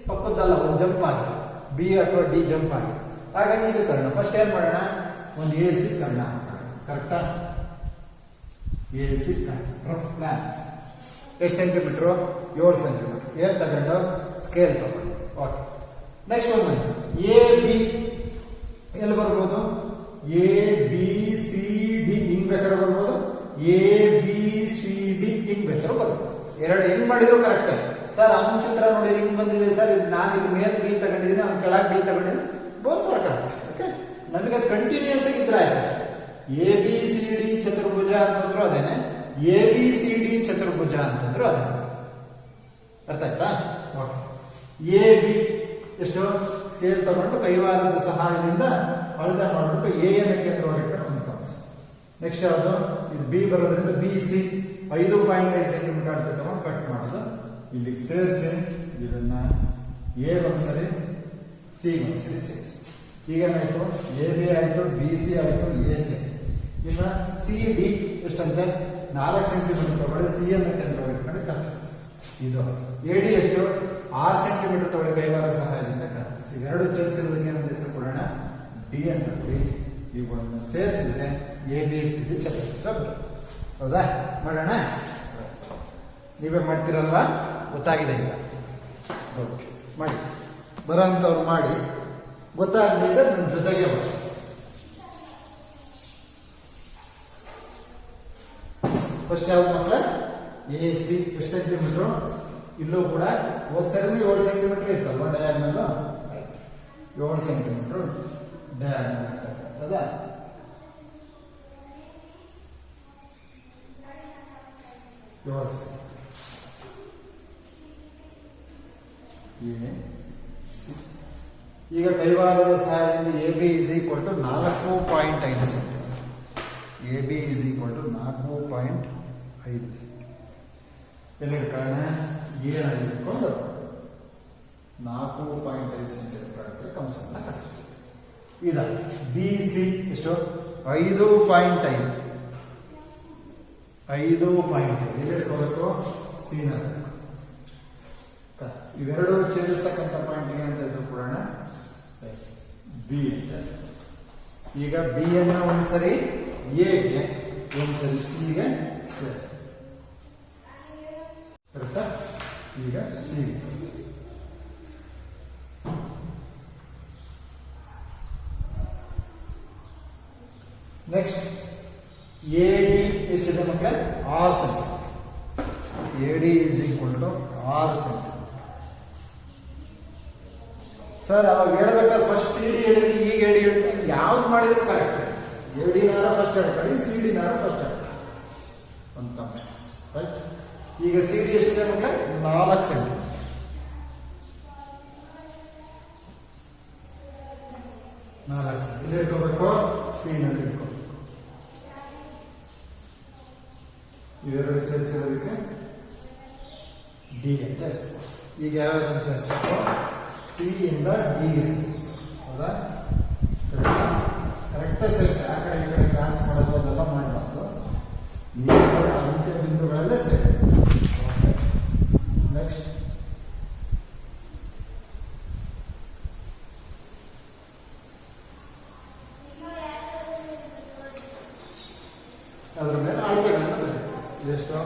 ಪಕ್ಕದಲ್ಲ, ಒಂದು ಜಂಪ್ ಆಗಿದೆ, ಬಿ ಅಥವಾ ಡಿ ಜಂಪ್ ಆಗಿದೆ, ಹಾಗಾಗಿ ಇದು ಕರ್ಣ. ಫಸ್ಟ್ ಏನ್ ಮಾಡೋಣ? ಒಂದು ಎ ಸಿ ಕರ್ಣ. ಕರೆಕ್ಟಾ? ಎ ಸಿ ಕರ್ಣ ಎಷ್ಟು ಸೆಂಟಿಮೀಟರ್? 7 ಸೆಂಟಿಮೀಟರ್. ಏನ್ ತಗೊಂಡು? ಸ್ಕೇಲ್ ತಗೊಂಡು. ಓಕೆ. ನೆಕ್ಸ್ಟ್ ಒಂದು ಎ ಬಿ ಎಲ್ಲಿ ಬರ್ಬೋದು? ಎ ಬಿ ಸಿ ಡಿ ಹಿಂಗ್ ಬೇಕಾದ್ರೆ ಬರ್ಬೋದು, ಎ ಬಿ ಸಿ ಡಿ ಹಿಂಗ್ ಬೇಕಾದ್ರೆ ಬರ್ಬೋದು. ಎರಡು ಹೆಂಗ್ ಮಾಡಿದ್ರು ಕರೆಕ್ಟ್. ಸರ್ ಅವನ ಚಿತ್ರ ನೋಡಿ ಹಿಂಗ್ ಬಂದಿದೆ ಸರ್, ನಾನು ಇಲ್ಲಿ ಮೇಲೆ ಬಿ ತಗೊಂಡಿದ್ದೀನಿ, ಅವ್ನ ಕೆಳಗೆ ಬಿ ತಗೊಂಡಿದ್ದೀನಿ, ಬೋತ್ ಕರೆಕ್ಟ್. ಓಕೆ, ನಮಗೆ ಅದು ಕಂಟಿನ್ಯೂಸ್ ಆಗಿದ್ರೆ ಆಯ್ತು. ಎ ಬಿ ಸಿ ಡಿ ಚತುರ್ಭುಜ ಅಂತಂದ್ರು ಅದೇನೆ, ಎ ಬಿ ಸಿ ಡಿ ಚತುರ್ಭುಜ ಅಂತಂದ್ರು ಅದೇ. ಅರ್ಥ ಆಯ್ತಾ? ಓಕೆ. ಎ ಬಿ ಎಷ್ಟು? ಸ್ಕೇಲ್ ತಗೊಂಡು ಕೈವಾರದ ಸಹಾಯದಿಂದ ಅಳತೆ ಮಾಡಿಬಿಟ್ಟು ಎ ಅನ್ನು ಕೇಂದ್ರವಾಗಿಟ್ಟು ಒಂದು ಕಂಸ. ನೆಕ್ಸ್ಟ್ ಯಾವುದು? ಇದು ಬಿ ಬರೋದ್ರಿಂದ ಬಿ ಸಿ 5.5 ಸೆಂಟಿಮೀಟರ್ ಅಳತೆ ತಗೊಂಡು ಕಟ್ ಮಾಡೋದು. ಇಲ್ಲಿಗೆ ಸೇರಿಸಿ ಇದನ್ನ ಎ ಒಂದ್ಸರಿ, ಸಿ ಒಂದ್ಸರಿ ಸೇರಿಸಿ. ಈಗೇನಾಯ್ತು? ಎ ಬಿ ಆಯ್ತು, ಬಿ ಸಿ ಆಯ್ತು, ಎ ಸಿ. ಇನ್ನ ಸಿ ಡಿ ಎಷ್ಟಂತೆ? 4 ಸೆಂಟಿಮೀಟರ್ ತಗೊಳ್ಳಿ, ಸಿ ಅನ್ನು ಕೇಂದ್ರವಾಗಿಟ್ಕೊಂಡು ಕತ್ತರಿಸಿ. ಇದು ಎ ಡಿ ಎಷ್ಟು? 6 ಸೆಂಟಿಮೀಟರ್ ತಗೊಳ್ಳಿ, ಕೈವಾರ ಸಹಾಯದಿಂದ ಕತ್ತರಿಸಿ. ಇವೆರಡು ಚಲಿಸಿರೋದಕ್ಕೆ ಏನಂತ ಹೆಸರು ಕೊಡೋಣ? ಡಿ ಅಂತ ಕೊಡಿ. ಇವುಗಳನ್ನು ಸೇರಿಸಿದ್ರೆ ಎ ಬಿ ಸಿ ಡಿ ಚತುರ್ಭುಜ. ಹೌದಾ? ಮಾಡೋಣ. ನೀವೇ ಮಾಡ್ತೀರಲ್ವಾ? ಗೊತ್ತಾಗಿದೆ ಈಗ? ಓಕೆ, ಮಾಡಿ. ಬರೋಂಥವ್ರು ಮಾಡಿ, ಗೊತ್ತಾಗಲಿಲ್ಲ ನನ್ನ ಜೊತೆಗೆ ಬನ್ನಿ. ಫಸ್ಟ್ ಯಾವ್ದು ಮಕ್ಕಳ? ಎ ಸಿ ಎಷ್ಟು ಸೆಂಟಿಮೀಟರ್? ಇಲ್ಲೂ ಕೂಡ ಹೋದ ಸರಿ 7 ಸೆಂಟಿಮೀಟರ್ ಇತ್ತಲ್ವಾ ಡಯಾಗ್ನಲ್? 7 ಸೆಂಟಿಮೀಟರ್ ಡಯಾಗ್ನಲ್ ಇರ್ತಕ್ಕಂಥದ. ಈಗ ಕೈವಾರದ ಸಹಾಯದಿಂದ A B is equal to 4.5 centimetre. A B is equal to 4.5 ಎಲ್ಲಿ ಇಟ್ಕೊಳ್ಳೋಣ? ಏನಲ್ಲಿ ಇಟ್ಕೊಂಡು 4.5 ಸೆಂಟಿಮೀಟರ್ ಅಳತೆ ಕಂಸವನ್ನು ಕತ್ತರಿಸಿ. ಇದ ಬಿ ಸಿ ಎಷ್ಟು? 5.5 ಎಲ್ಲಿ ಇಟ್ಕೋಬೇಕು? ಸಿ ನ. ಇವೆರಡು ಛೇದಿಸ್ತಕ್ಕಂಥ ಪಾಯಿಂಟ್ಗೆ ಅಂತ ಹೆಸರು ಕೊಡೋಣ ಬಿ ಅಂತ ಹೆಸರು. ಈಗ ಬಿ ಅನ್ನ ಒಂದ್ಸರಿ ಎಗೆ, ಒಂದ್ಸರಿ ಸಿಗೆ ಸೇರಿಸಿ. ಕರೆಕ್ಟಾ? ಈಗ ಸಿ ಸೇರಿಸಿ. ನೆಕ್ಸ್ಟ್ ಎ ಡಿ ಎಷ್ಟಿದೆ ಮಕ್ಕಳೇ? 6 centimetre. A D is equal to 6 centimetre. Sir ಅವಾಗ ಹೇಳ್ಬೇಕಾದ್ರೆ ಫಸ್ಟ್ ಸಿ ಡಿ ಹೇಳಿದ್ರೆ ಈಗ ಎ ಡಿ ಹೇಳ್ತೀನಿ, ಯಾವ್ದು ಮಾಡಿದ್ರು ಕರೆಕ್ಟ್. ಎ ಡಿ ನಾರ ಫಸ್ಟ್ ಹೇಳ್ಕೊಳ್ಳಿ, ಸಿ ಡಿ ನಾರ ಫಸ್ಟ್ ಹೇಳ್ಕೊಳ್ಳಿ ಅಂತ. ರೈಟ್? ಈಗ ಸಿ ಡಿ ಎಷ್ಟಿದೆ ಮಕ್ಕಳೇ? 4 ಸೆಂಟಿಮೀಟರ್. 4 ಇಲ್ಲಿ ಇಟ್ಕೋಬೇಕು, ಸಿ ನಲ್ಲಿ ಇಟ್ಕೋಬೇಕು. ಇವೆರಡು ಚಲಿಸಿರೋದಕ್ಕೆ ಡಿ ಅಂತ ಹೆಸರು. ಈಗ ಯಾವ್ಯಾವ ಸೇರಿಸ್ಬೇಕು? ಸಿ ಇಂದ ಡಿಗೆ ಸೇರಿಸ್ಬೇಕು. ಹೌದಾ? ಕರೆಕ್ಟಾಗಿ ಸೇರಿಸಿ. ಆ ಕಡೆ ಈ ಕಡೆ ಕ್ರಾಸ್ ಮಾಡೋದು ಅದೆಲ್ಲ ಮಾಡಬಾರ್ದು. ಅಂತ್ಯ ಬಿಂದುಗಳಲ್ಲೇ ಸೇರಿ. ನೆಕ್ಸ್ಟ್ ಅದರ ಮೇಲೆ ಅಳತೆಗಳನ್ನು ಬರೀ. ಇದೆಷ್ಟು?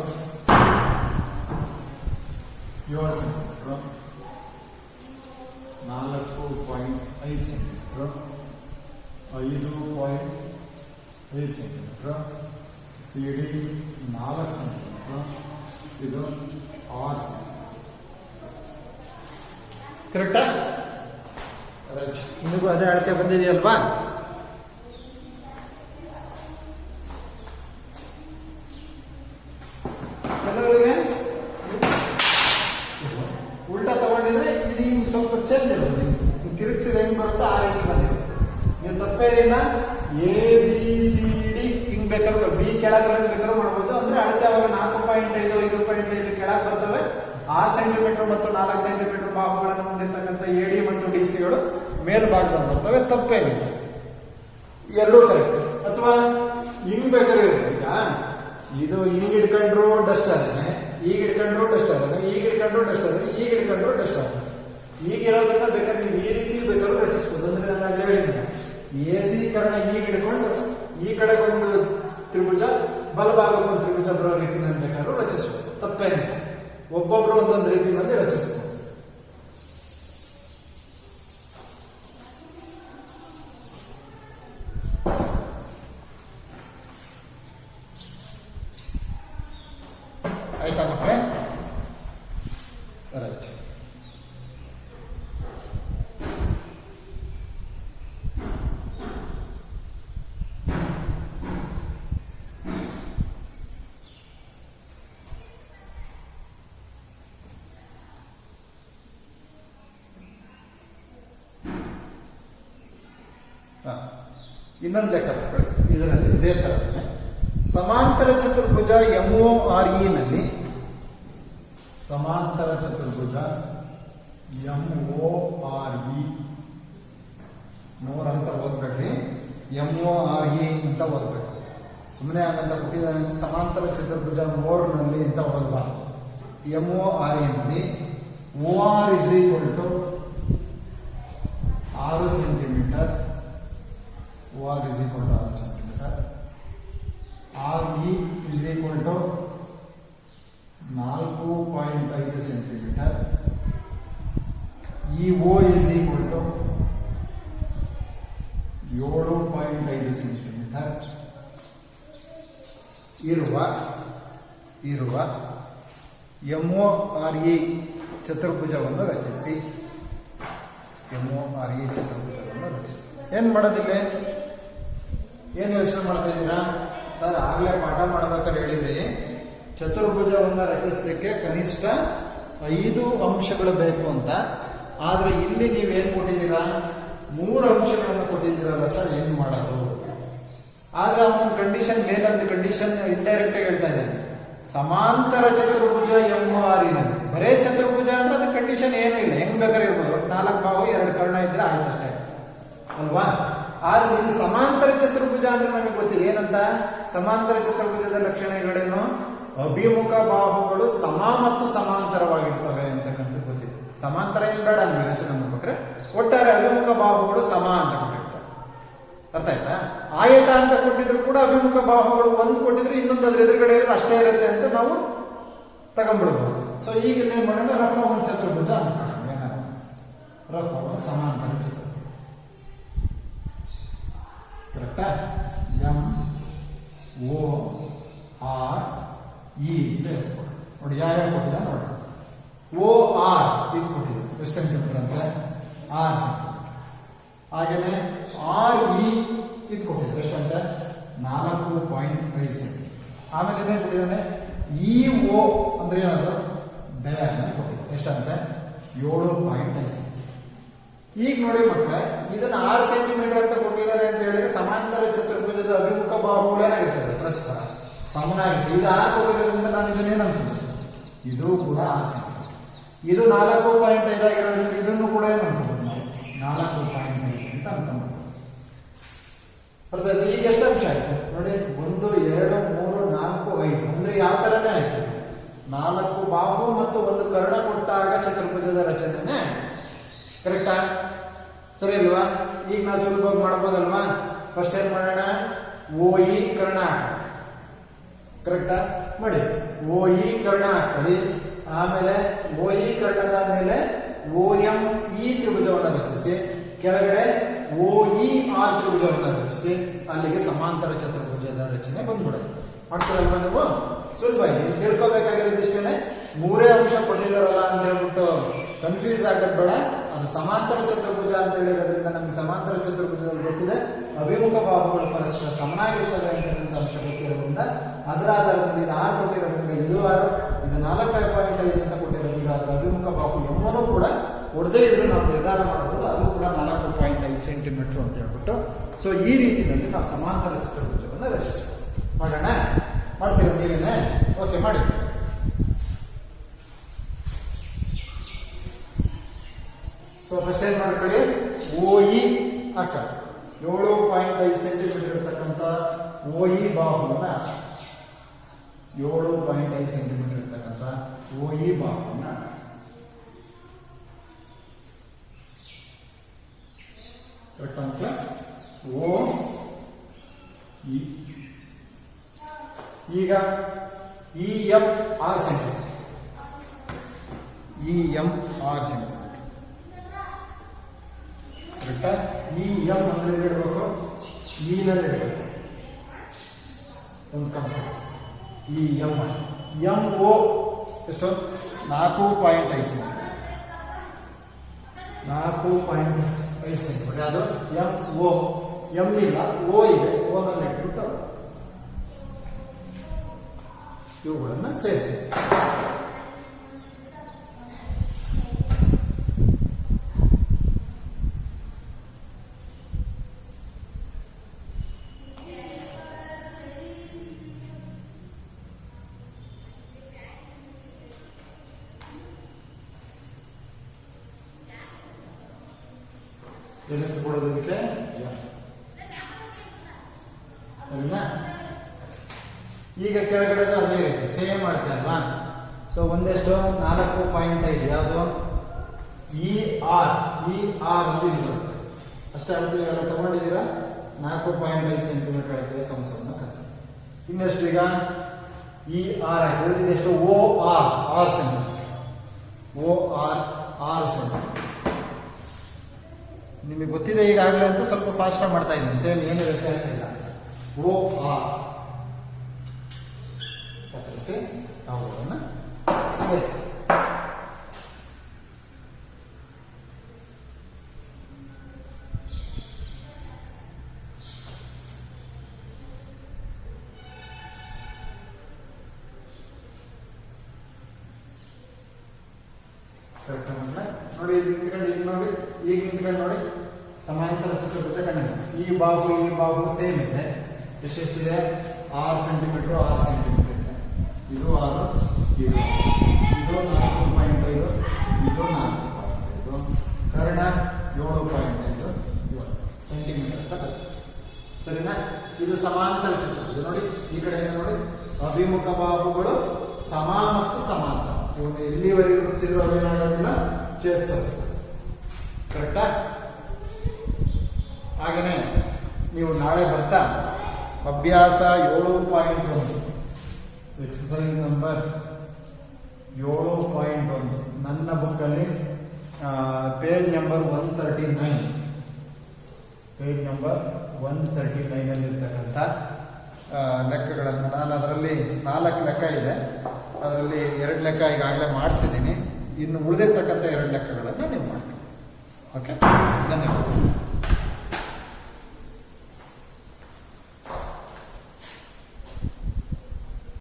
7 centimetre, 4.5 centimetre, 5.5 centimetre, C D 4 centimetre, ಇದು 6 ಸೆಂಟಿಮೀಟರ್. ಕರೆಕ್ಟಾ? ನಿಮಗೂ ಅದೇ ಅಳತೆ ಬಂದಿದೆಯಲ್ವಾ? ಉಲ್ಟಾ ತಗೊಂಡಿದ್ರೆ ಇದು ಸ್ವಲ್ಪ ಚೆಂದ. ರೇಖೆಯನ್ನ ABCD ಹಿಂಗ್ ಬೇಕಾದ್ರೆ ಬಿ ಕೆಳಗೆ ಬೇಕಾದ್ರೂ ಮಾಡ್ಬೋದು. ಅಂದ್ರೆ ಅಳತೆ ಅವಾಗ 4.5 5.5 ಕೆಳಗೆ ಬರ್ತವೆ. 6 ಸೆಂಟಿಮೀಟರ್ ಮತ್ತು 4 ಸೆಂಟಿಮೀಟರ್ ಬಾಹುಗಳನ್ನು ಹೊಂದಿರತಕ್ಕಂಥ AD ಮತ್ತು DCಗಳು ಮೇಲ್ಭಾಗದಲ್ಲಿ ಬರ್ತವೆ. ತಪ್ಪೇನಿಲ್ಲ, ಎರಡೂ ಕರೆಕ್ಟ್. ಅಥವಾ ಹಿಂಗ್ ಬೇಕಾದ್ರೆ ಈಗ ಇದು ಹಿಂಗ್ ಹಿಡ್ಕೊಂಡ್ರು ಡಸ್ಟ್ ಆದ್ರೆ, ಈಗ ಹಿಡ್ಕೊಂಡ್ರು ಡಸ್ಟ್ ಆದ್ರೆ, ಈಗ ಹಿಡ್ಕೊಂಡ್ರು ಡಸ್ಟ್ ಆದ್ರೆ, ಈಗ ಹಿಡ್ಕೊಂಡ್ರು ಡಸ್ಟ್ ಆದ್ರೆ, ಈಗಿರೋದನ್ನ ಬೇಕಾದ್ರೆ ನೀವು ಈ ರೀತಿ ಬೇಕಾದ್ರೂ ರಚಿಸಬಹುದು. ಅಂದ್ರೆ ನಾನು ಹೇಳಿದ್ದೆ AC ಕರ್ಣ ಈಗ ಹಿಡ್ಕೊಂಡು ಈ ಕಡೆ ಒಂದು ತ್ರಿಭುಜ, ಬಲಭಾಗಕ್ಕೆ ಒಂದು ತ್ರಿಭುಜ ಬರೋ ರೀತಿಯಲ್ಲಿ ಬೇಕಾದ್ರೂ ರಚಿಸಬಹುದು. ತಪ್ಪೇನಿಲ್ಲ, ಒಬ್ಬೊಬ್ರು ಒಂದೊಂದು ರೀತಿಯಲ್ಲಿ ರಚಿಸಬಹುದು. ಆಯ್ತಾ ಮಕ್ಕಳೇ? ರೈಟ್. ಇನ್ನೊಂದು ಲೆಕ್ಕ ಇದರಲ್ಲಿ ಇದೇ ತರ ಸಮಾಂತರ ಚತುರ್ಭುಜ MORE ನಲ್ಲಿ, ಸಮಾಂತರ ಚತುರ್ಭುಜ MORE, ಮೂರ್ ಅಂತ ಓದ್ಬೇಡ್ರಿ, MORE ಅಂತ ಓದ್ಬೇಕು. ಸುಮ್ಮನೆ ಆಗಂತ ಕೊಟ್ಟಿದ್ದಾನೆ ಸಮಾಂತರ ಚತುರ್ಭುಜ ನಲ್ಲಿ ಅಂತ ಓದಬಾರ್ದು. MORE ನಲ್ಲಿ OR is equal to 6 centimetre, OR is equal to 6 centimetre, RE is equal to 4.5 centimetre, EO is equal to 7.5 centimetre ಇರುವ MORE ಚತುರ್ಭುಜವನ್ನು ರಚಿಸಿ. MORE ಚತುರ್ಭುಜವನ್ನು ರಚಿಸಿ. ಏನ್ ಮಾಡೋದಿಲ್ಲ, ಏನ್ ಯೋಚನೆ ಮಾಡ್ತಾ ಇದ್ದೀರಾ? ಸರ್ ಆಗ್ಲೇ ಪಾಠ ಮಾಡ್ಬೇಕಾದ್ರೆ ಹೇಳಿದ್ರಿ ಚತುರ್ಭುಜವನ್ನ ರಚಿಸಲಿಕ್ಕೆ ಕನಿಷ್ಠ 5 ಅಂಶಗಳು ಬೇಕು ಅಂತ. ಆದ್ರೆ ಇಲ್ಲಿ ನೀವೇನ್ ಕೊಟ್ಟಿದ್ದೀರಾ? 3 ಅಂಶಗಳನ್ನು ಕೊಟ್ಟಿದ್ದೀರಲ್ಲ ಸರ್, ಏನ್ ಮಾಡೋದು? ಆದ್ರೆ ಅವನ ಕಂಡೀಷನ್ ಮೇಲೊಂದು ಕಂಡೀಷನ್ ಇಂಡೈರೆಕ್ಟ್ ಆಗಿ ಹೇಳ್ತಾ ಇದ್ದಾನೆ. ಸಮಾಂತರ ಚತುರ್ಭುಜ MORE ನಲ್ಲಿ ಬರೇ ಚತುರ್ಭುಜ ಅಂದ್ರೆ ಅದು ಕಂಡೀಷನ್ ಏನೂ ಇಲ್ಲ, ಹೆಂಗ್ ಬೇಕಾದ್ರೆ ಇರ್ಬೋದು. 4 ಬಾಹು 2 ಕರ್ಣ ಇದ್ರೆ ಆಯ್ತಷ್ಟೇ ಅಲ್ವಾ? ಆದ್ರೆ ಇಲ್ಲಿ ಸಮಾಂತರ ಚತುರ್ಭುಜ ಅಂದ್ರೆ ನಮಗೆ ಗೊತ್ತಿಲ್ಲ ಏನಂತ. ಸಮಾಂತರ ಚತುರ್ಭುಜದ ಲಕ್ಷಣಗಳೇನು? ಅಭಿಮುಖ ಬಾಹುಗಳು ಸಮ ಮತ್ತು ಸಮಾಂತರವಾಗಿರ್ತವೆ ಅಂತಕ್ಕಂಥದ್ದು ಗೊತ್ತಿದೆ. ಸಮಾಂತರ ಏನ್ ಬೇಡ ನಮಗೆ ರಚನೆ ಮಾಡ್ಬೇಕ್ರೆ, ಒಟ್ಟಾರೆ ಅಭಿಮುಖ ಬಾಹುಗಳು ಸಮ ಅಂತ ಕೊಟ್ಟಿರ್ತಾರೆ. ಅರ್ಥ ಆಯ್ತಾ? ಆಯತ ಅಂತ ಕೊಟ್ಟಿದ್ರು ಕೂಡ ಅಭಿಮುಖ ಬಾಹುಗಳು ಒಂದು ಕೊಟ್ಟಿದ್ರೆ ಇನ್ನೊಂದು ಅದ್ರ ಎದುರುಗಡೆ ಇರೋದು ಅಷ್ಟೇ ಇರುತ್ತೆ ಅಂತ ನಾವು ತಗೊಂಡ್ಬಿಡ್ಬೋದು. ಸೊ ಈಗ ಏನ್ ಮಾಡೋಣ, ರಫ್ ಒಂದು ಚತುರ್ಭುಜ ಅಂತ ರಫ್ ಸಮಾಂತರ ಚತುರ್ಭುಜ. ಕರೆಕ್ಟಾ? MORE ಅಂತ ಹೆಸರು ನೋಡಿ. ಯಾವ್ಯಾವ ಕೊಟ್ಟಿದ ನೋಡಿ. OR ಇದು ಕೊಟ್ಟಿದೆ, ಎಷ್ಟು ಸೆಂಟಿಮೀಟರ್ ಅಂತ 6 ಸೆಂಟಿಮೀಟರ್. ಹಾಗೇನೆ RE ಇದು ಕೊಟ್ಟಿದೆ, ಎಷ್ಟಂತ 4.5 ಸೆಂಟಿಮೀಟರ್. ಆಮೇಲೆ ಏನೇ ಕೊಟ್ಟಿದ್ದಾನೆ EO ಅಂದ್ರೆ ಏನದು ಡಯಾಗ್ನಲ್ ಕೊಟ್ಟಿದೆ, ಎಷ್ಟಂತ 7.5 ಸೆಂಟಿಮೀಟರ್. ಈಗ ನೋಡಿ ಮಕ್ಕಳೇ, ಇದನ್ನ 6 ಸೆಂಟಿಮೀಟರ್ ಅಂತ ಕೊಟ್ಟಿದ್ದಾನೆ ಅಂತ ಹೇಳಿದ್ರೆ ಸಮಾಂತರ ಚತುರ್ಭುಜದ ಅಭಿಮುಖ ಬಾಹುಗಳು ಏನಾಗಿರ್ತದೆ? ಪರಸ್ಪರ ಸಮನಾಗಿರ್ತದೆ. ಇದು 6 ಕೊಟ್ಟಿರೋದ್ರಿಂದ ನಾನು ಇದನ್ನೇನು ಅನ್ಕೊಂಡೆ, ಇದು ಕೂಡ 6 ಸೆಂಟಿಮೀಟರ್. ಇದು 4.5 ಆಗಿರೋದ್ರಿಂದ ಇದನ್ನು ಕೂಡ ಏನು ಅನ್ಕೋಬಹುದು ನಾವು 4.5 ಅಂತ ಅನ್ಕೊಂಡ್ಬೋದು. ಅರ್ಥಾತ್ ಈಗ ಎಷ್ಟು ಅಂಶ ಆಯ್ತು ನೋಡಿ, 1 2 3 4 5 ಅಂದ್ರೆ ಯಾವ ತರನೇ ಆಯ್ತು? 4 ಬಾಹು ಮತ್ತು 1 ಕರ್ಣ ಕೊಟ್ಟಾಗ ಚತುರ್ಭುಜದ ರಚನೆ ಆಯ್ತು. ಕರೆಕ್ಟಾ? ಸರಿ ಅಲ್ವಾ? ಈಗ ನಾವು ಸುಲಭವಾಗಿ ಮಾಡ್ಬೋದಲ್ವಾ? ಫಸ್ಟ್ ಏನ್ ಮಾಡೋಣ, OE ಕರ್ಣ ಹಾಕಿ. ಕರೆಕ್ಟಾ? ಮಾಡಿ OE ಕರ್ಣ ಹಾಕೊಳ್ಳಿ. ಆಮೇಲೆ OE ಕರ್ಣದ ಮೇಲೆ OME ತ್ರಿಭುಜವನ್ನು ರಚಿಸಿ, ಕೆಳಗಡೆ OER ತ್ರಿಭುಜವನ್ನು ರಚಿಸಿ, ಅಲ್ಲಿಗೆ ಸಮಾಂತರ ಚತುರ್ಭುಜದ ರಚನೆ ಬಂದ್ಬಿಡುತ್ತೆ. ಮಾಡ್ತೀರಲ್ವಾ ನೀವು? ಸುಲಭ. ಇಲ್ಲಿ ತಿಳ್ಕೊಬೇಕಾಗಿರೋದು ಇಷ್ಟೇನೆ, 3 ಅಂಶ ಕೊಟ್ಟಿದಾರಲ್ಲ ಅಂತ ಹೇಳ್ಬಿಟ್ಟು ಕನ್ಫ್ಯೂಸ್ ಆಗೋದು ಬೇಡ. ಅದು ಸಮಾಂತರ ಚತುರ್ಭುಜ ಅಂತ ಹೇಳಿರೋದ್ರಿಂದ ನಮ್ಗೆ ಸಮಾಂತರ ಚತುರ್ಭುಜದಲ್ಲಿ ಗೊತ್ತಿದೆ ಅಭಿಮುಖ ಬಾಹುಗಳು ಪರಸ್ಪರ ಸಮನಾಗಿರ್ತವೆ ಅಂತಕ್ಕಂಥ ಅಂಶ ಗೊತ್ತಿರೋದ್ರಿಂದ ಅದರ ಆಧಾರದಲ್ಲಿ ಇದು 6 ಕೊಟ್ಟಿರೋದ್ರಿಂದ ಇದು 6, ಇದು 4.5 ಅಂತ ಕೊಟ್ಟಿರೋದ್ರಿಂದ ಅದರ ಅಭಿಮುಖ ಬಾಹು ಎಂಬುದೂ ಕೂಡ ಕೊಡದೇ ಇದ್ರು ನಾವು ನಿರ್ಧಾರ ಮಾಡಬಹುದು. ಅದು ಕೂಡ 4.5 ಸೆಂಟಿಮೀಟರ್ ಅಂತ ಹೇಳ್ಬಿಟ್ಟು. ಸೊ ಈ ರೀತಿಯಲ್ಲಿ ನಾವು ಸಮಾಂತರ ಚತುರ್ಭುಜವನ್ನು ರಚಿಸ್ಬೋದು. ಮಾಡೋಣ, ಮಾಡ್ತೀರಾ ನೀವೇನೆ? ಓಕೆ, ಮಾಡಿ. ಸೊ ಫಸ್ಟ್ ಏನ್ ಮಾಡ್ಕೊಳ್ಳಿ, OE ಅಕ್ಕ 7.5 ಸೆಂಟಿಮೀಟರ್ ಇರ್ತಕ್ಕಂಥ OE ಬಾಹುವನ್ನ 7.5 ಸೆಂಟಿಮೀಟರ್ ಇರ್ತಕ್ಕಂಥ OE ಬಾಹುವನ್ನ OE. ಈಗ EM 6 ಸೆಂಟಿಮೀಟರ್, EM 6 ಸೆಂಟಿಮೀಟರ್. ಕರೆಕ್ಟಾ? EM ಅಂದ್ರೆ ಇಡಬೇಕು, ನಲ್ಲಿ ಇಡಬೇಕು ಒಂದು ಕಂಸ. EM MO ಎಷ್ಟು? 4.5 ಸೆಂಟಿಮೀಟರ್, 4.5 ಸೆಂಟಿಮೀಟರ್. ಅದು MO. M ಇಲ್ಲ, O ಇದೆ. O ನಲ್ಲಿ ಇಟ್ಬಿಟ್ಟು ಇವುಗಳನ್ನು ಸೇರಿಸಿ. ಕೊಡೋದಕ್ಕೆ ಸರಿನಾ? ಈಗ ಕೆಳಗಡೆದು ಅದೇ ರೀತಿ ಸೇಮ್ ಮಾಡ್ತಾ ಅಲ್ವಾ? ಸೊ ಒಂದೆಷ್ಟು 4.5 ಯಾವುದು? ER ಅಂತ ಇಲ್ಲಿ ಬರುತ್ತೆ. ಅಷ್ಟೇ ಅಳತೆ ಎಲ್ಲ ತಗೊಂಡಿದ್ದೀರಾ? 4.5 ಸೆಂಟಿಮೀಟರ್ ಅಳತೆ ಕಂಸವನ್ನು ಕತ್ತರಿಸಿ. ಇನ್ನೆಷ್ಟು ಈಗ? ER ಆಯ್ತು. ಉಳಿದಿದ್ದೆಷ್ಟು? OR 6 centimetre. OR 6 centimetre. ನಿಮಗೆ ಗೊತ್ತಿದೆ ಈಗಾಗಲೇ ಅಂತ ಸ್ವಲ್ಪ ಫಾಸ್ಟ್ ಮಾಡ್ತಾ ಇದ್ದೀನಿ. ಸೇಮ್ ಏನು ವ್ಯತ್ಯಾಸ ಇಲ್ಲ. OR ಕತ್ತರಿಸಿ ಅವುಗಳನ್ನು ಸೇರಿಸಿ. ಕರೆಕ್ಟ್ ನೋಡಿ, ನಿಂತ್ಕೊಂಡು ಈಗ ನೋಡಿ, ಈಗ ನಿಂತ್ಕೊಂಡು ನೋಡಿ. ಸಮಾಂತರ ಚತುರ್ಭುಜ ಕಂಡು ಈ ಬಾಹು ಸೇಮ್ ಇದೆ. ಎಷ್ಟೆಷ್ಟಿದೆ? 6 ಸೆಂಟಿಮೀಟರ್ 6 ಸೆಂಟಿಮೀಟರ್ ಇದೆ. ಇದು 6, ಇದು 4.5, ಇದು 4.5, ಕರ್ಣ 7.5 ಸೆಂಟಿಮೀಟರ್ ಅಂತ ಬರುತ್ತೆ. ಸರಿನಾ? ಇದು ಸಮಾಂತರ ಚತುರ್ಭುಜ. ನೋಡಿ ಈ ಕಡೆ ನೋಡಿ, ಅಭಿಮುಖ ಬಾಹುಗಳು ಸಮ ಮತ್ತು ಸಮಾಂತರ. ಇವನ್ನು ಎಲ್ಲಿವರೆಗೂ ಮುಗಿಸಿದ್ರು ಅವೇನಾಗೋದಿಲ್ಲ, ಛೇದಿಸೋದು. ಕರೆಕ್ಟಾ? ಹಾಗೆಯೇ ನೀವು ನಾಳೆ ಬರ್ತಾ ಅಭ್ಯಾಸ 7.1 ಎಕ್ಸಸೈಸ್ ನಂಬರ್ 7.1 ನನ್ನ ಬುಕ್ಕಲ್ಲಿ ಪೇಜ್ ನಂಬರ್ 139 ಅಲ್ಲಿ ಇರ್ತಕ್ಕಂಥ ಲೆಕ್ಕಗಳನ್ನು ನಾನು ಅದರಲ್ಲಿ 4 ಲೆಕ್ಕ ಇದೆ. ಅದರಲ್ಲಿ 2 ಲೆಕ್ಕ ಈಗಾಗಲೇ ಮಾಡಿಸಿದ್ದೀನಿ. ಇನ್ನು ಉಳಿದಿರ್ತಕ್ಕಂಥ 2 ಲೆಕ್ಕಗಳನ್ನು ನೀವು ಮಾಡಿ. ಓಕೆ.